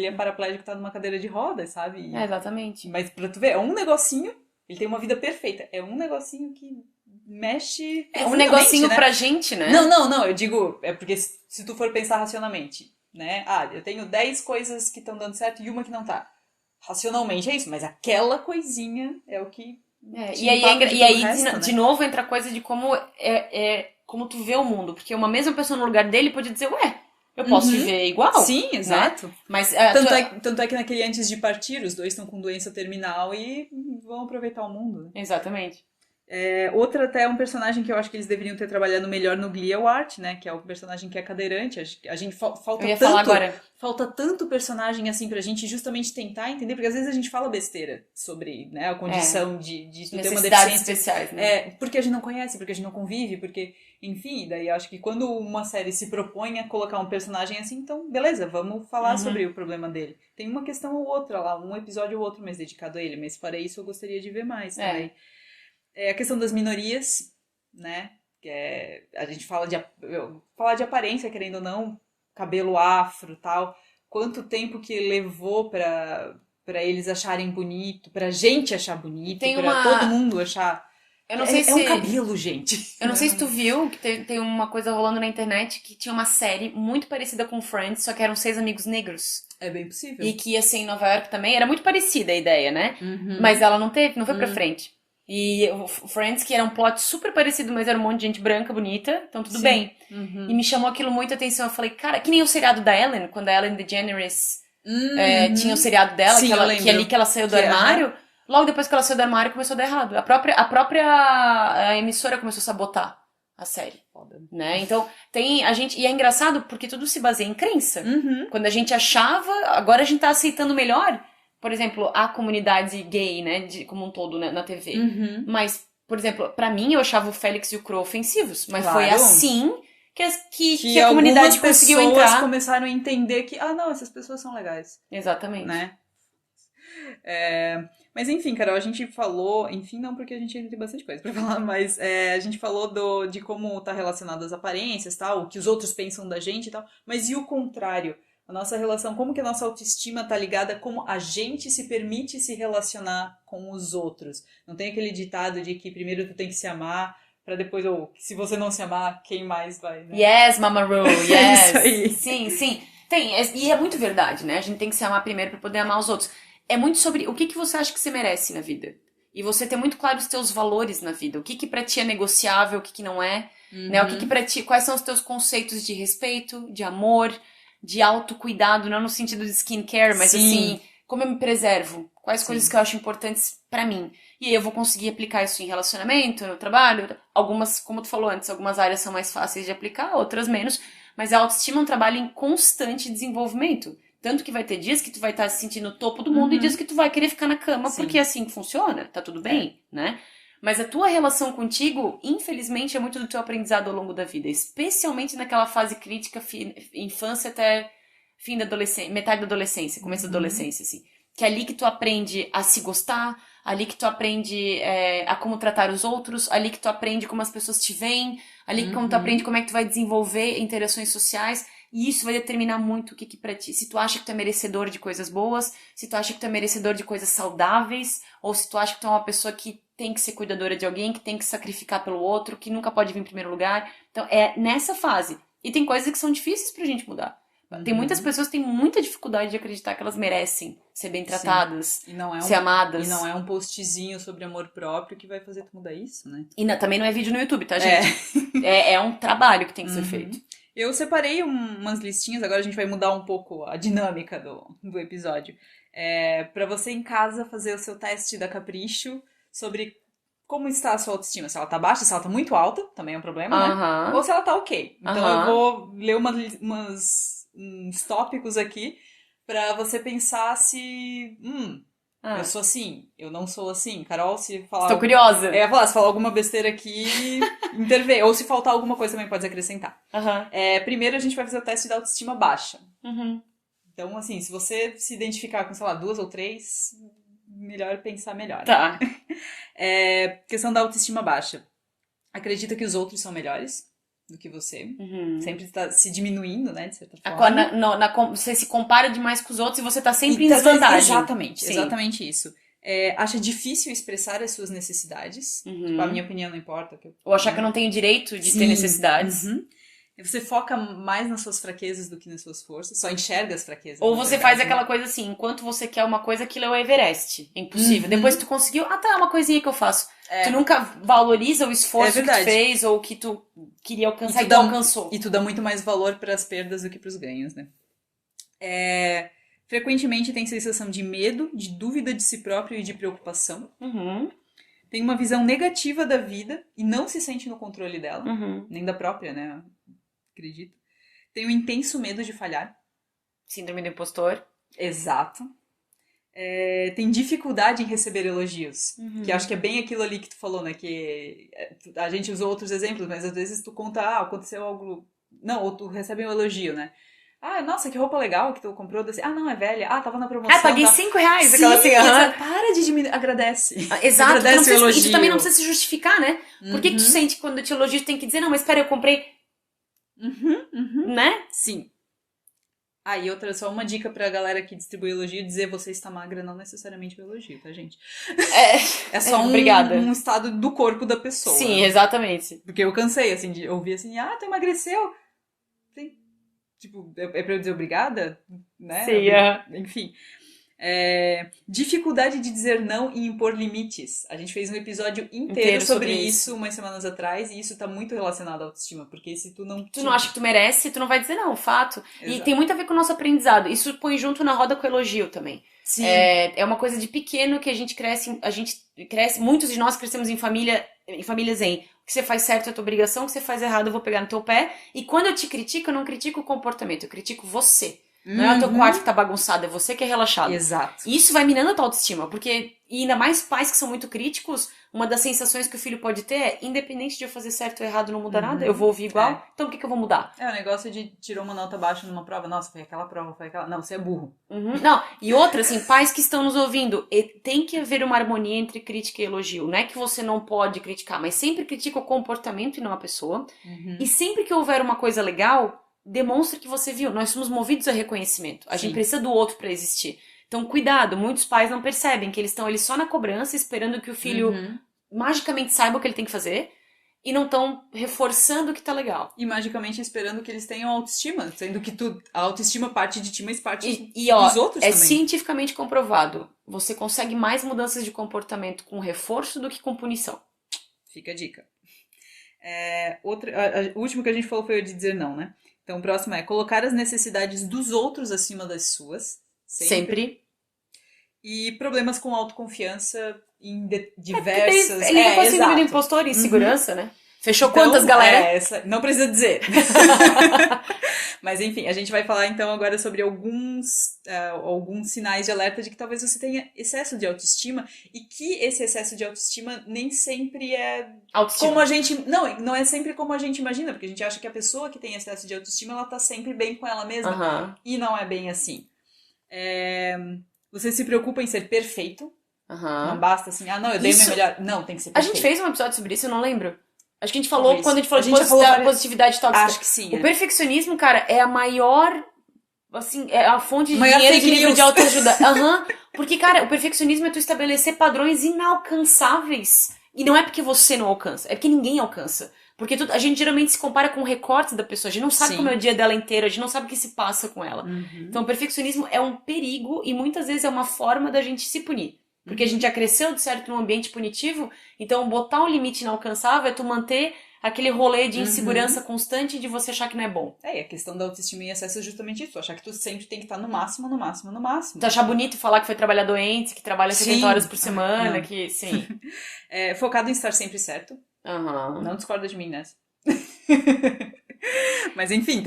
S1: é paraplégico, tá numa cadeira de rodas, sabe?
S2: Exatamente.
S1: Mas pra tu ver, é um negocinho, ele tem uma vida perfeita, é um negocinho que mexe
S2: É um
S1: profundamente,
S2: negocinho
S1: né?
S2: pra gente, né?
S1: Não, eu digo, é porque se tu for pensar racionalmente, né? Eu tenho 10 coisas que estão dando certo e uma que não tá. Racionalmente é isso, mas aquela coisinha é o que... te
S2: E aí,
S1: impacta de
S2: e
S1: todo
S2: aí
S1: o resto,
S2: de
S1: né?
S2: novo entra a coisa de como como tu vê o mundo. Porque uma mesma pessoa no lugar dele pode dizer, ué, eu posso viver igual.
S1: Sim, exato.
S2: Mas
S1: Tanto é que naquele antes de partir, os dois estão com doença terminal e vão aproveitar o mundo, né?
S2: Exatamente.
S1: Outra até é um personagem que eu acho que eles deveriam ter trabalhado melhor no Glee é o Art, né? Que é o personagem que é cadeirante. A gente falta
S2: Eu ia falar agora.
S1: Falta tanto personagem assim pra gente justamente tentar entender, porque às vezes a gente fala besteira sobre, né, a condição de tu ter uma
S2: Necessidades
S1: deficiência.
S2: especiais, né?
S1: Porque a gente não conhece, porque a gente não convive, porque, enfim, daí eu acho que quando uma série se propõe a colocar um personagem assim, então, beleza, vamos falar sobre o problema dele. Tem uma questão ou outra lá, um episódio ou outro mais dedicado a ele, mas para isso eu gostaria de ver mais também. A questão das minorias, né? A gente fala de aparência, querendo ou não, cabelo afro e tal. Quanto tempo que levou pra eles acharem bonito, pra gente achar bonito, pra todo mundo achar...
S2: Eu não sei
S1: é um cabelo, gente.
S2: Eu não sei se tu viu que tem uma coisa rolando na internet que tinha uma série muito parecida com Friends, só que eram 6 amigos negros.
S1: É bem possível.
S2: E que ia ser em Nova York também. Era muito parecida a ideia, né? Mas ela não foi pra frente. E o Friends, que era um plot super parecido, mas era um monte de gente branca, bonita, então tudo bem. E me chamou aquilo muito a atenção. Eu falei, cara, que nem o seriado da Ellen, quando a Ellen DeGeneres tinha o seriado dela,
S1: Sim,
S2: que é ali que ela saiu do armário. Logo depois que ela saiu do armário, começou a dar errado. A própria emissora começou a sabotar a série.
S1: Foda.
S2: Né? Então, e é engraçado porque tudo se baseia em crença. Quando a gente achava, agora a gente tá aceitando melhor, por exemplo, a comunidade gay, né, como um todo, né, na TV. Mas, por exemplo, pra mim eu achava o Félix e o Crow ofensivos, mas
S1: Claro.
S2: foi assim que a comunidade conseguiu
S1: pessoas
S2: entrar.
S1: começaram a entender que, não, essas pessoas são legais.
S2: Exatamente.
S1: Né? Mas enfim, Carol, a gente falou, enfim, não porque a gente ainda tem bastante coisa pra falar, mas a gente falou de como tá relacionado às aparências, tal, o que os outros pensam da gente e tal, mas e o contrário? A nossa relação, como que a nossa autoestima tá ligada a como a gente se permite se relacionar com os outros? Não tem aquele ditado de que primeiro tu tem que se amar, pra depois, ou se você não se amar, quem mais vai, né?
S2: Yes, Mama Ru, yes.
S1: É isso aí.
S2: Sim, sim. E é muito verdade, né? A gente tem que se amar primeiro pra poder amar os outros. É muito sobre o que você acha que você merece na vida. E você ter muito claro os teus valores na vida. O que pra ti é negociável, o que não é. Né? O que pra ti... Quais são os teus conceitos de respeito, de amor, de autocuidado. Não no sentido de skincare, mas
S1: Sim.
S2: assim... Como eu me preservo. Quais
S1: Sim.
S2: coisas que eu acho importantes pra mim. E aí eu vou conseguir aplicar isso em relacionamento, no trabalho. Algumas, como tu falou antes, algumas áreas são mais fáceis de aplicar, outras menos. Mas a autoestima é um trabalho em constante desenvolvimento. Tanto que vai ter dias que tu vai estar se sentindo no topo do mundo e dias que tu vai querer ficar na cama,
S1: Sim.
S2: porque é assim que funciona, tá tudo bem, né? Mas a tua relação contigo, infelizmente, é muito do teu aprendizado ao longo da vida. Especialmente naquela fase crítica, infância até fim da adolescência, metade da adolescência, começo da adolescência, assim. Que é ali que tu aprende a se gostar, ali que tu aprende a como tratar os outros, ali que tu aprende como as pessoas te veem, ali que tu aprende como é que tu vai desenvolver interações sociais. E isso vai determinar muito o que pra ti. Se tu acha que tu é merecedor de coisas boas, se tu acha que tu é merecedor de coisas saudáveis, ou se tu acha que tu é uma pessoa que tem que ser cuidadora de alguém, que tem que sacrificar pelo outro, que nunca pode vir em primeiro lugar. Então é nessa fase. E tem coisas que são difíceis pra gente mudar. Tem muitas pessoas que têm muita dificuldade de acreditar que elas merecem ser bem tratadas, ser amadas.
S1: E não é um postzinho sobre amor próprio que vai fazer tu mudar isso, né?
S2: E também não é vídeo no YouTube, tá, gente? É um trabalho que tem que ser feito.
S1: Eu separei umas listinhas, agora a gente vai mudar um pouco a dinâmica do episódio. Pra você em casa fazer o seu teste da Capricho sobre como está a sua autoestima. Se ela tá baixa, se ela tá muito alta, também é um problema, né? Ou se ela tá ok. Então eu vou ler uns tópicos aqui pra você pensar se... eu sou assim, eu não sou assim. Carol, se falar...
S2: Estou curiosa.
S1: Se falar alguma besteira aqui, intervém. Ou se faltar alguma coisa também pode acrescentar. Primeiro a gente vai fazer o teste da autoestima baixa. Então, assim, se você se identificar com, sei lá, 2 ou 3, melhor pensar melhor.
S2: Tá.
S1: Questão da autoestima baixa. Acredita que os outros são melhores do que você. Sempre está se diminuindo, né, de certa forma.
S2: Você se compara demais com os outros e você tá sempre em desvantagem.
S1: Exatamente isso. Acha difícil expressar as suas necessidades. Tipo, a minha opinião não importa.
S2: Ou achar que eu não tenho direito de ter necessidades.
S1: Você foca mais nas suas fraquezas do que nas suas forças. Só enxerga as fraquezas.
S2: Ou você faz aquela coisa assim, enquanto você quer uma coisa, aquilo é o Everest. É impossível. Depois tu conseguiu, tá, é uma coisinha que eu faço. Tu nunca valoriza o esforço que tu fez ou que tu queria alcançar e tu alcançou.
S1: E tu dá muito mais valor para as perdas do que para os ganhos, né? Frequentemente tem sensação de medo, de dúvida de si próprio e de preocupação. Tem uma visão negativa da vida e não se sente no controle dela. Nem da própria, né? Acredito. Tem um intenso medo de falhar.
S2: Síndrome do impostor.
S1: Exato. Tem dificuldade em receber elogios. Que acho que é bem aquilo ali que tu falou, né? Que a gente usou outros exemplos, mas às vezes tu conta, aconteceu algo... Não, ou tu recebe um elogio, né? Nossa, que roupa legal que tu comprou. Não, é velha. Tava na promoção.
S2: Paguei R$5.
S1: Sim, assim, para de diminuir. Agradece.
S2: Exato.
S1: Agradece o elogio.
S2: E tu também não precisa se justificar, né? Por que tu sente que quando eu te elogio tu tem que dizer, não, mas espera, eu comprei... Né?
S1: Sim. E outra, só uma dica pra galera que distribui elogio, dizer você está magra não necessariamente é um elogio, tá, gente? É só um estado do corpo da pessoa.
S2: Sim, exatamente.
S1: Porque eu cansei, assim, de ouvir assim, tu emagreceu. Tipo, é pra eu dizer obrigada? Né?
S2: Sim,
S1: Enfim. Dificuldade de dizer não e impor limites. A gente fez um episódio inteiro sobre isso umas semanas atrás, e isso tá muito relacionado à autoestima, porque se tu não...
S2: Tu não acha que tu merece, tu não vai dizer não, fato.
S1: Exato.
S2: E tem muito a ver com o nosso aprendizado. Isso põe junto na roda com o elogio também.
S1: Sim.
S2: É uma coisa de pequeno que a gente cresce, muitos de nós crescemos em famílias em o que você faz certo é a tua obrigação, o que você faz errado eu vou pegar no teu pé. E quando eu te critico, eu não critico o comportamento, eu critico você. Não é o teu quarto que tá bagunçado, é você que é relaxado.
S1: Exato.
S2: E isso vai minando a tua autoestima, porque, e ainda mais pais que são muito críticos, uma das sensações que o filho pode ter é, independente de eu fazer certo ou errado, não muda nada, eu vou ouvir igual, então por que eu vou mudar?
S1: É, o negócio de tirou uma nota baixa numa prova, nossa, foi aquela prova, foi aquela... Não, você é burro.
S2: Não, e outra, assim, pais que estão nos ouvindo, tem que haver uma harmonia entre crítica e elogio. Não é que você não pode criticar, mas sempre critica o comportamento e não a pessoa. E sempre que houver uma coisa legal, demonstra que você viu. Nós somos movidos a reconhecimento. A gente precisa do outro para existir. Então, cuidado, muitos pais não percebem que eles estão ali só na cobrança, esperando que o filho magicamente saiba o que ele tem que fazer, e não estão reforçando o que tá legal.
S1: E magicamente esperando que eles tenham autoestima, sendo que a autoestima parte de ti, mas parte
S2: ó,
S1: dos outros
S2: é
S1: também.
S2: cientificamente comprovado. Você consegue mais mudanças de comportamento com reforço do que com punição.
S1: Fica a dica. O último que a gente falou foi o de dizer não, né? Então o próximo é colocar as necessidades dos outros acima das suas. Sempre. E problemas com autoconfiança em diversas...
S2: Ele é quase síndrome do impostor e insegurança, né? Fechou
S1: Então,
S2: quantas, galera?
S1: Não precisa dizer. Mas enfim, a gente vai falar então agora sobre alguns sinais de alerta de que talvez você tenha excesso de autoestima e que esse excesso de autoestima nem sempre é como a gente... Não é sempre como a gente imagina, porque a gente acha que a pessoa que tem excesso de autoestima, ela tá sempre bem com ela mesma. E não é bem assim. Você se preocupa em ser perfeito. Não basta assim, não, eu dei o meu melhor. Não, tem que ser perfeito.
S2: A gente fez um episódio sobre isso, eu não lembro. Acho que a gente falou quando a gente falou de positividade tóxica.
S1: Acho que sim.
S2: O perfeccionismo, cara, é a maior, assim, é a fonte de dinheiro de livro de autoajuda. Porque, cara, o perfeccionismo é tu estabelecer padrões inalcançáveis. E não é porque você não alcança, é porque ninguém alcança. Porque a gente geralmente se compara com recortes da pessoa. A gente não sabe como é o dia dela inteiro, a gente não sabe o que se passa com ela. Então, o perfeccionismo é um perigo e muitas vezes é uma forma da gente se punir. Porque a gente já cresceu, de certo, num ambiente punitivo, então botar um limite inalcançável é tu manter aquele rolê de insegurança constante de você achar que não é bom.
S1: E a questão da autoestima em excesso é justamente isso, achar que tu sempre tem que estar no máximo, no máximo, no máximo.
S2: Tu achar bonito falar que foi trabalhar doente, que trabalha 70 horas por semana, que sim.
S1: Focado em estar sempre certo. Não discorda de mim nessa. Mas enfim,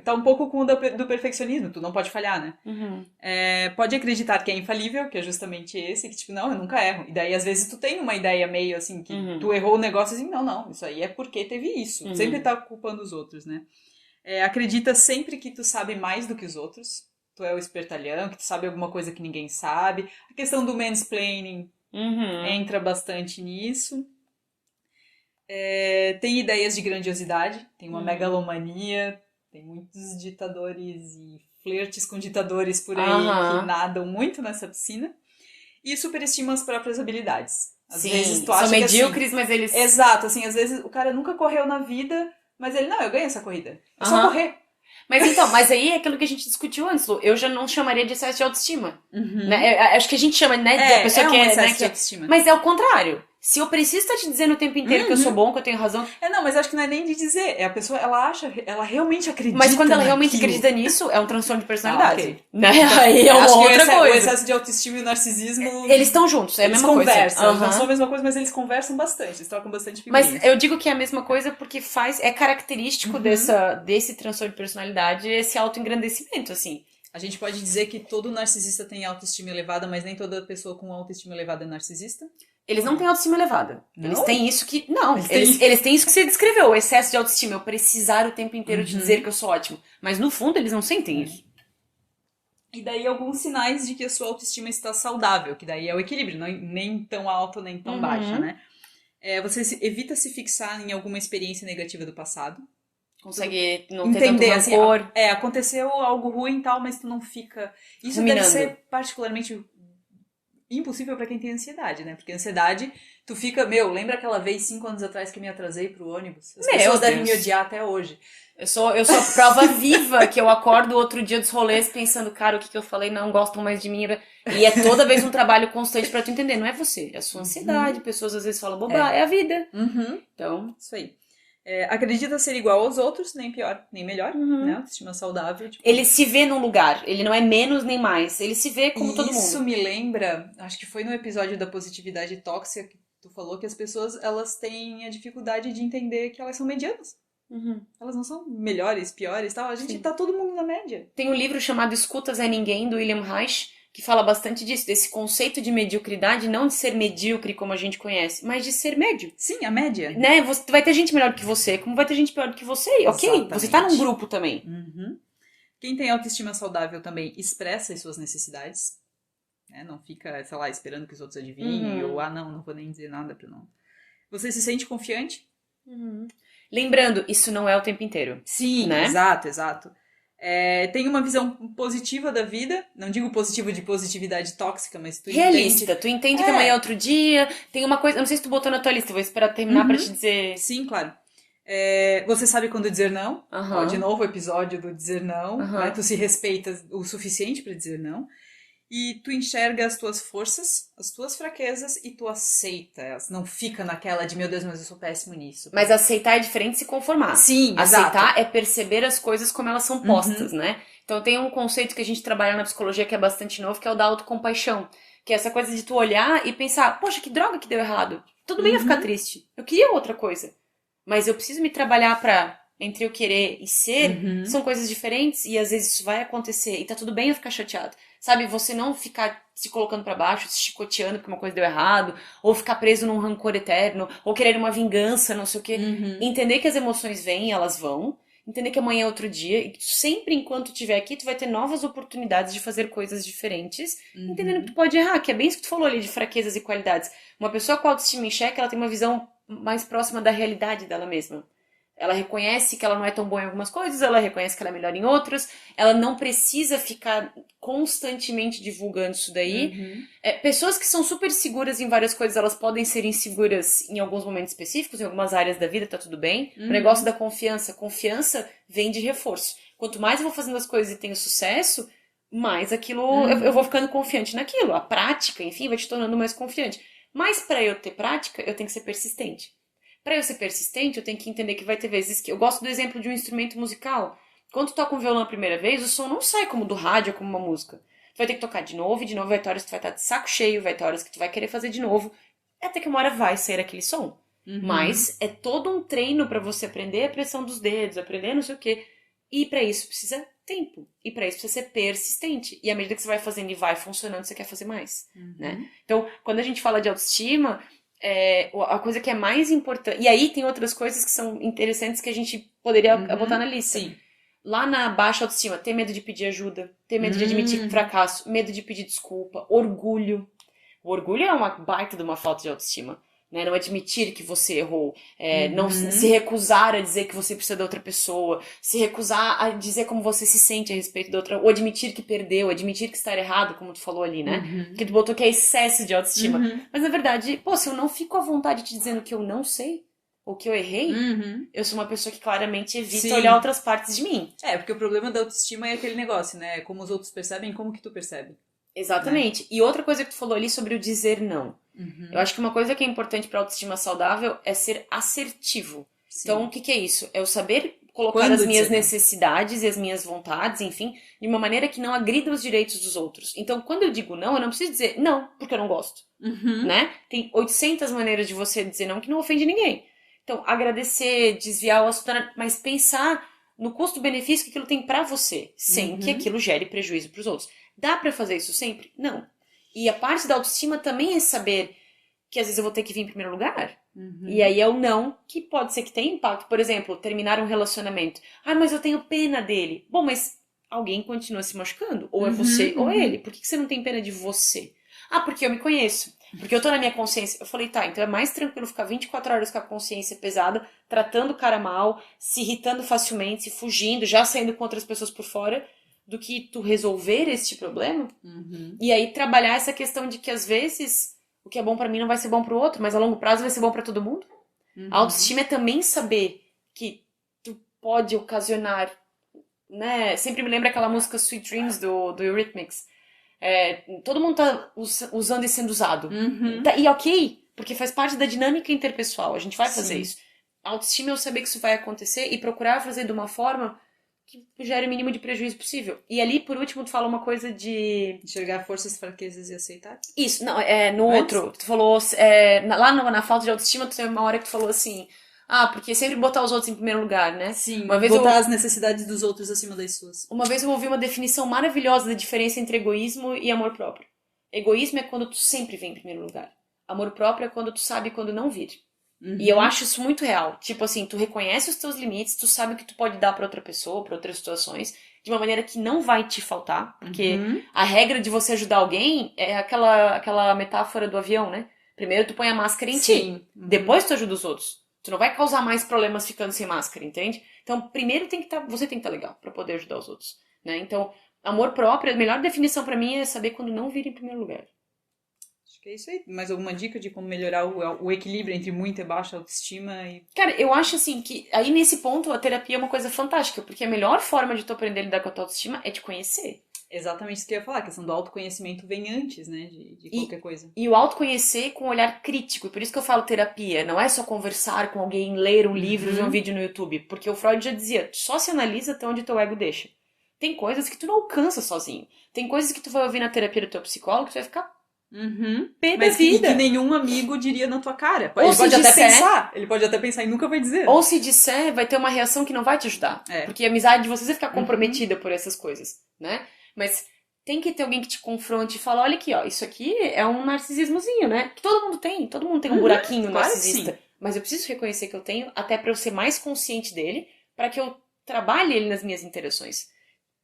S1: tá um pouco com o do perfeccionismo, tu não pode falhar, né? Pode acreditar que é infalível, que é justamente esse, que tipo, não, eu nunca erro. E daí às vezes tu tem uma ideia meio assim, que tu errou o negócio assim, não, isso aí é porque teve isso. Sempre tá culpando os outros, né? Acredita sempre que tu sabe mais do que os outros, tu é o espertalhão, que tu sabe alguma coisa que ninguém sabe. A questão do mansplaining entra bastante nisso. Tem ideias de grandiosidade, tem uma megalomania, tem muitos ditadores e flertes com ditadores por aí que nadam muito nessa piscina. E superestimam as próprias habilidades. Às vezes tu acha
S2: são medíocres, mas eles...
S1: Exato, assim, às vezes o cara nunca correu na vida, mas ele, não, eu ganho essa corrida. É só correr.
S2: Mas aí é aquilo que a gente discutiu antes, Lu. Eu já não chamaria de excesso de autoestima. Né? Acho que a gente chama, né, da pessoa que é...
S1: excesso de autoestima.
S2: Mas é o contrário. Se eu preciso estar te dizendo o tempo inteiro que eu sou bom, que eu tenho razão...
S1: Não, mas acho que não é nem de dizer. A pessoa, ela realmente acredita.
S2: Mas quando ela realmente acredita nisso, é um transtorno de personalidade. Né? Aí é uma outra coisa.
S1: O excesso de autoestima e o narcisismo...
S2: Eles estão juntos, é a mesma coisa.
S1: Eles conversam. Não são a mesma coisa, mas eles conversam bastante. Eles trocam bastante figurinhas.
S2: Mas eu digo que é a mesma coisa porque é característico desse transtorno de personalidade esse autoengrandecimento, assim.
S1: A gente pode dizer que todo narcisista tem autoestima elevada, mas nem toda pessoa com autoestima elevada é narcisista?
S2: Eles não têm autoestima elevada.
S1: Não?
S2: Eles têm isso que... Não, eles têm isso que você descreveu, o excesso de autoestima. Eu precisar o tempo inteiro de dizer que eu sou ótimo. Mas no fundo eles não sentem isso.
S1: E daí alguns sinais de que a sua autoestima está saudável, que daí é o equilíbrio, nem tão alta nem tão baixa, né? Você evita se fixar em alguma experiência negativa do passado.
S2: Consegue não ter tanto rancor.
S1: Assim, aconteceu algo ruim e tal, mas tu não fica... Isso
S2: ruminando.
S1: Deve ser particularmente impossível pra quem tem ansiedade, né? Porque ansiedade, tu fica... lembra aquela vez 5 anos atrás que me atrasei pro ônibus? As pessoas devem me odiar até hoje.
S2: Eu sou a prova viva que eu acordo outro dia dos rolês pensando, cara, o que eu falei, não gostam mais de mim. E é toda vez um trabalho constante pra tu entender. Não é você, é a sua ansiedade. Pessoas às vezes falam bobagem, é a vida. Então,
S1: isso aí. Acredita ser igual aos outros, nem pior, nem melhor, né? Autoestima saudável. Tipo...
S2: Ele se vê num lugar, ele não é menos nem mais, ele se vê como todo mundo.
S1: Isso me lembra, acho que foi no episódio da positividade tóxica que tu falou que as pessoas, elas têm a dificuldade de entender que elas são medianas. Elas não são melhores, piores, tal. A gente tá todo mundo na média.
S2: Tem um livro chamado Escutas é Ninguém, do William Reich, que fala bastante disso, desse conceito de mediocridade, não de ser medíocre como a gente conhece, mas de ser médio.
S1: Sim, a média.
S2: Né? Vai ter gente melhor que você, como vai ter gente pior do que você, ok?
S1: Exatamente.
S2: Você tá num grupo também.
S1: Quem tem autoestima saudável também expressa as suas necessidades. Né? Não fica, sei lá, esperando que os outros adivinhem, ou, não vou nem dizer nada pra não. Você se sente confiante?
S2: Lembrando, isso não é o tempo inteiro.
S1: Sim,
S2: né?
S1: Exato. Tem uma visão positiva da vida, não digo positivo de positividade tóxica, mas tu
S2: realista,
S1: entende...
S2: tu entende que amanhã é outro dia, tem uma coisa, não sei se tu botou na tua lista, vou esperar terminar pra te dizer.
S1: Sim, claro. Você sabe quando dizer não, ó, de novo o episódio do dizer não, né? Tu se respeita o suficiente pra dizer não, e tu enxerga as tuas forças, as tuas fraquezas, e tu aceita elas, não fica naquela de meu Deus, mas eu sou péssimo nisso.
S2: Mas aceitar é diferente de se conformar.
S1: Sim,
S2: aceitar
S1: exato.
S2: é perceber as coisas como elas são postas, né? Então tem um conceito que a gente trabalha na psicologia que é bastante novo, que é o da autocompaixão. Que é essa coisa de tu olhar e pensar, poxa, que droga que deu errado. Tudo bem eu ficar triste. Eu queria outra coisa. Mas eu preciso me trabalhar pra, entre eu querer e ser, são coisas diferentes e às vezes isso vai acontecer. E tá tudo bem eu ficar chateado. Sabe, você não ficar se colocando pra baixo, se chicoteando porque uma coisa deu errado, ou ficar preso num rancor eterno, ou querer uma vingança, não sei o quê. Entender que as emoções vêm, elas vão. Entender que amanhã é outro dia e que sempre enquanto tu estiver aqui, tu vai ter novas oportunidades de fazer coisas diferentes, entendendo que tu pode errar, que é bem isso que tu falou ali de fraquezas e qualidades. Uma pessoa com autoestima em xeque, ela tem uma visão mais próxima da realidade dela mesma. Ela reconhece que ela não é tão boa em algumas coisas, ela reconhece que ela é melhor em outras, ela não precisa ficar constantemente divulgando isso daí. Pessoas que são super seguras em várias coisas, elas podem ser inseguras em alguns momentos específicos, em algumas áreas da vida, tá tudo bem. O negócio da confiança. Confiança vem de reforço. Quanto mais eu vou fazendo as coisas e tenho sucesso, mais aquilo eu vou ficando confiante naquilo. A prática, enfim, vai te tornando mais confiante. Mas para eu ter prática, eu tenho que ser persistente. Para eu ser persistente, eu tenho que entender que vai ter vezes que... Eu gosto do exemplo de um instrumento musical. Quando tu toca um violão a primeira vez, o som não sai como do rádio ou como uma música. Tu vai ter que tocar de novo, vai ter horas que tu vai estar de saco cheio, vai ter horas que tu vai querer fazer de novo, até que uma hora vai sair aquele som. Mas é todo um treino para você aprender a pressão dos dedos, aprender não sei o quê. E para isso precisa tempo. E para isso precisa ser persistente. E à medida que você vai fazendo e vai funcionando, você quer fazer mais. Né? Então, quando a gente fala de autoestima... a coisa que é mais importante... E aí tem outras coisas que são interessantes que a gente poderia botar na lista.
S1: Sim.
S2: Lá na baixa autoestima, ter medo de pedir ajuda, ter medo de admitir fracasso, medo de pedir desculpa, orgulho. O orgulho é uma baita de uma falta de autoestima. Né? Não admitir que você errou, não se recusar a dizer que você precisa da outra pessoa, se recusar a dizer como você se sente a respeito da outra, ou admitir que perdeu, admitir que está errado, como tu falou ali, né? Que tu botou que é excesso de autoestima. Mas na verdade, se eu não fico à vontade te dizendo que eu não sei, ou que eu errei, eu sou uma pessoa que claramente evita olhar outras partes de mim.
S1: Porque o problema da autoestima é aquele negócio, né? Como os outros percebem, como que tu percebe.
S2: Exatamente. Né? E outra coisa que tu falou ali sobre o dizer não. Eu acho que uma coisa que é importante para autoestima saudável é ser assertivo. Sim. Então, o que é isso? É eu saber colocar as minhas necessidades e as minhas vontades, enfim, de uma maneira que não agrida os direitos dos outros. Então, quando eu digo não, eu não preciso dizer não, porque eu não gosto. Né? Tem 800 maneiras de você dizer não que não ofende ninguém. Então, agradecer, desviar o assunto, mas pensar no custo-benefício que aquilo tem para você, sem que aquilo gere prejuízo para os outros. Dá para fazer isso sempre? Não. E a parte da autoestima também é saber que às vezes eu vou ter que vir em primeiro lugar. E aí é o não que pode ser que tenha impacto. Por exemplo, terminar um relacionamento. Mas eu tenho pena dele. Bom, mas alguém continua se machucando. Ou é você ou é ele. Por que você não tem pena de você? Porque eu me conheço. Porque eu tô na minha consciência. Eu falei, tá, então é mais tranquilo ficar 24 horas com a consciência pesada, tratando o cara mal, se irritando facilmente, se fugindo, já saindo com outras pessoas por fora, do que tu resolver este problema. E aí trabalhar essa questão de que às vezes o que é bom pra mim não vai ser bom pro outro, mas a longo prazo vai ser bom pra todo mundo. A autoestima é também saber que tu pode ocasionar, né? Sempre me lembra aquela música Sweet Dreams do Eurythmics. Todo mundo tá usando e sendo usado. E ok, porque faz parte da dinâmica interpessoal. A gente vai fazer isso. A autoestima é eu saber que isso vai acontecer e procurar fazer de uma forma que gere o mínimo de prejuízo possível. E ali, por último, tu falou uma coisa de...
S1: enxergar forças, fraquezas e aceitar?
S2: Isso, não, no outro. Tu falou... lá na falta de autoestima, tu teve uma hora que tu falou assim... Porque sempre botar os outros em primeiro lugar, né?
S1: Sim,
S2: Uma vez
S1: botar as necessidades dos outros acima das suas.
S2: Uma vez eu ouvi uma definição maravilhosa da diferença entre egoísmo e amor próprio. Egoísmo é quando tu sempre vem em primeiro lugar. Amor próprio é quando tu sabe quando não vir. E eu acho isso muito real. Tipo assim, tu reconhece os teus limites, tu sabe o que tu pode dar pra outra pessoa, pra outras situações, de uma maneira que não vai te faltar. Porque a regra de você ajudar alguém é aquela metáfora do avião, né? Primeiro tu põe a máscara em ti, depois tu ajuda os outros. Tu não vai causar mais problemas ficando sem máscara, entende? Então, primeiro você tem que estar legal pra poder ajudar os outros, né? Então, amor próprio, a melhor definição pra mim é saber quando não vir em primeiro lugar.
S1: Acho que é isso aí. Mais alguma dica de como melhorar o equilíbrio entre muita e baixa autoestima?
S2: Cara, eu acho assim que aí nesse ponto a terapia é uma coisa fantástica, porque a melhor forma de tu aprender a lidar com a tua autoestima é te conhecer.
S1: Exatamente isso que eu ia falar, a questão do autoconhecimento vem antes, né, de qualquer coisa.
S2: E o autoconhecer com um olhar crítico, e por isso que eu falo terapia, não é só conversar com alguém, ler um livro, ver um vídeo no YouTube, porque o Freud já dizia, só se analisa até onde teu ego deixa. Tem coisas que tu não alcança sozinho, tem coisas que tu vai ouvir na terapia do teu psicólogo que tu vai ficar pé da vida.
S1: Que nenhum amigo diria na tua cara.
S2: Ou
S1: Ele pode até pensar e nunca vai dizer.
S2: Ou se disser, vai ter uma reação que não vai te ajudar. Porque a amizade de vocês vai ficar comprometida por essas coisas, né? Mas tem que ter alguém que te confronte e fala, olha aqui, ó, isso aqui é um narcisismozinho, né? Que todo mundo tem um buraquinho narcisista. Mas eu preciso reconhecer que eu tenho, até pra eu ser mais consciente dele, pra que eu trabalhe ele nas minhas interações.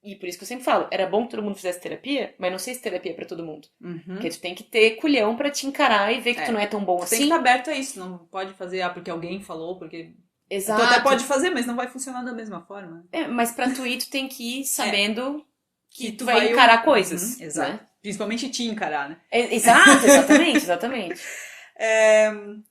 S2: E por isso que eu sempre falo, era bom que todo mundo fizesse terapia, mas não sei se terapia é pra todo mundo. Porque tu tem que ter culhão pra te encarar e ver que tu não é tão bom assim.
S1: Tem que estar aberto a isso, não pode fazer, porque alguém falou, porque...
S2: Exato.
S1: Tu até pode fazer, mas não vai funcionar da mesma forma.
S2: Mas pra tu ir, tu tem que ir sabendo que tu vai encarar coisas.
S1: Exato.
S2: Né?
S1: Principalmente te encarar, né?
S2: Exato, exatamente.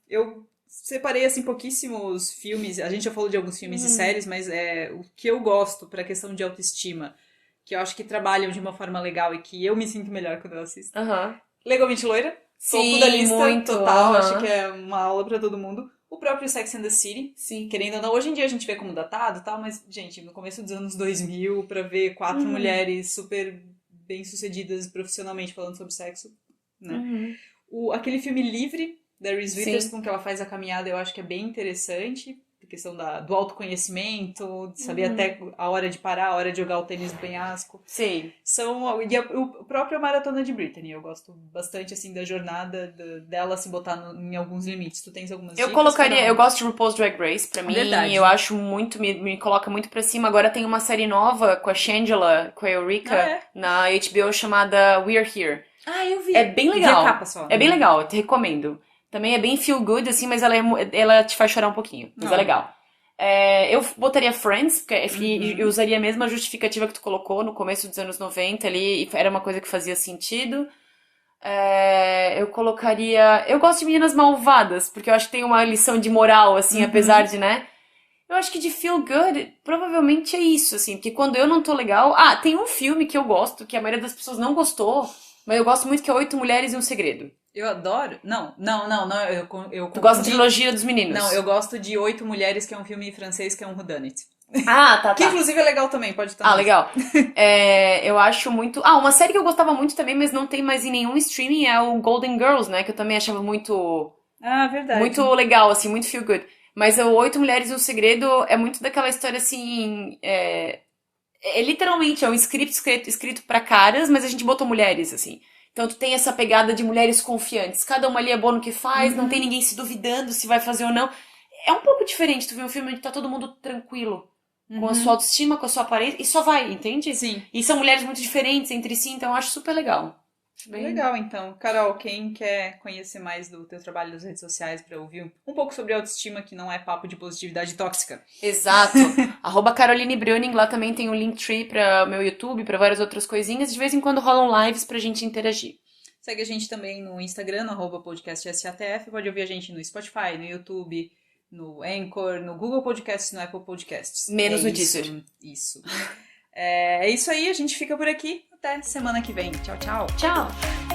S1: Eu separei, assim, pouquíssimos filmes. A gente já falou de alguns filmes e séries, mas o que eu gosto pra questão de autoestima, que eu acho que trabalham de uma forma legal e que eu me sinto melhor quando eu assisto. Legalmente Loira.
S2: Sim,
S1: topo da lista
S2: muito,
S1: total. Acho que é uma aula pra todo mundo. O próprio Sex and the City.
S2: Sim.
S1: Querendo ou não, hoje em dia a gente vê como datado e tal, mas, gente, no começo dos anos 2000, pra ver 4 mulheres super bem-sucedidas profissionalmente falando sobre sexo, né? Aquele filme Livre, da Reese Witherspoon, que ela faz a caminhada, eu acho que é bem interessante. A questão do autoconhecimento, de saber até a hora de parar, a hora de jogar o tênis no penhasco.
S2: Sim.
S1: E o próprio Maratona de Britney, eu gosto bastante, assim, da jornada dela se botar em alguns limites. Tu tens algumas dicas?
S2: Eu gosto de RuPaul's Drag Race, pra mim,
S1: Verdade.
S2: Eu acho muito, me coloca muito pra cima. Agora tem uma série nova com a Shangela, com a Eureka, na HBO chamada We're Here.
S1: Eu vi.
S2: É bem legal.
S1: Vi a capa só.
S2: É bem legal, eu te recomendo. Também é bem feel good, assim, mas ela te faz chorar um pouquinho. Mas é legal. Eu botaria Friends, porque eu usaria a mesma justificativa que tu colocou no começo dos anos 90 ali, e era uma coisa que fazia sentido. Eu colocaria... Eu gosto de Meninas Malvadas, porque eu acho que tem uma lição de moral, assim, apesar de, né? Eu acho que de feel good, provavelmente é isso, assim, porque quando eu não tô legal... tem um filme que eu gosto, que a maioria das pessoas não gostou, mas eu gosto muito, que é 8 Mulheres e um Segredo.
S1: Eu adoro. Não. Eu
S2: Tu gosta de Trilogia dos Meninos?
S1: Não, eu gosto de 8 Mulheres, que é um filme francês, que é um whodunit.
S2: Tá.
S1: Que inclusive é legal também, pode estar.
S2: Legal. Eu acho muito... uma série que eu gostava muito também, mas não tem mais em nenhum streaming, é o Golden Girls, né? Que eu também achava muito...
S1: verdade.
S2: Muito legal, assim, muito feel good. Mas o 8 Mulheres e um Segredo é muito daquela história, assim... literalmente, é um script escrito pra caras, mas a gente botou mulheres, assim. Então tu tem essa pegada de mulheres confiantes. Cada uma ali é boa no que faz, não tem ninguém se duvidando se vai fazer ou não. É um pouco diferente tu ver um filme onde tá todo mundo tranquilo. Com a sua autoestima, com a sua aparência, e só vai, entende?
S1: Sim.
S2: E são mulheres muito diferentes entre si, então eu acho super legal.
S1: Bem legal, então. Carol, quem quer conhecer mais do teu trabalho nas redes sociais pra ouvir um pouco sobre autoestima, que não é papo de positividade tóxica?
S2: Exato. @Caroline Breuning, lá também tem o Linktree pra meu YouTube, pra várias outras coisinhas. De vez em quando rolam lives pra gente interagir.
S1: Segue a gente também no Instagram, no @podcastsatf. Pode ouvir a gente no Spotify, no YouTube, no Anchor, no Google Podcasts, no Apple Podcasts.
S2: Menos no Deezer.
S1: Isso. É isso aí, a gente fica por aqui. Até semana que vem. Tchau, tchau.
S2: Tchau.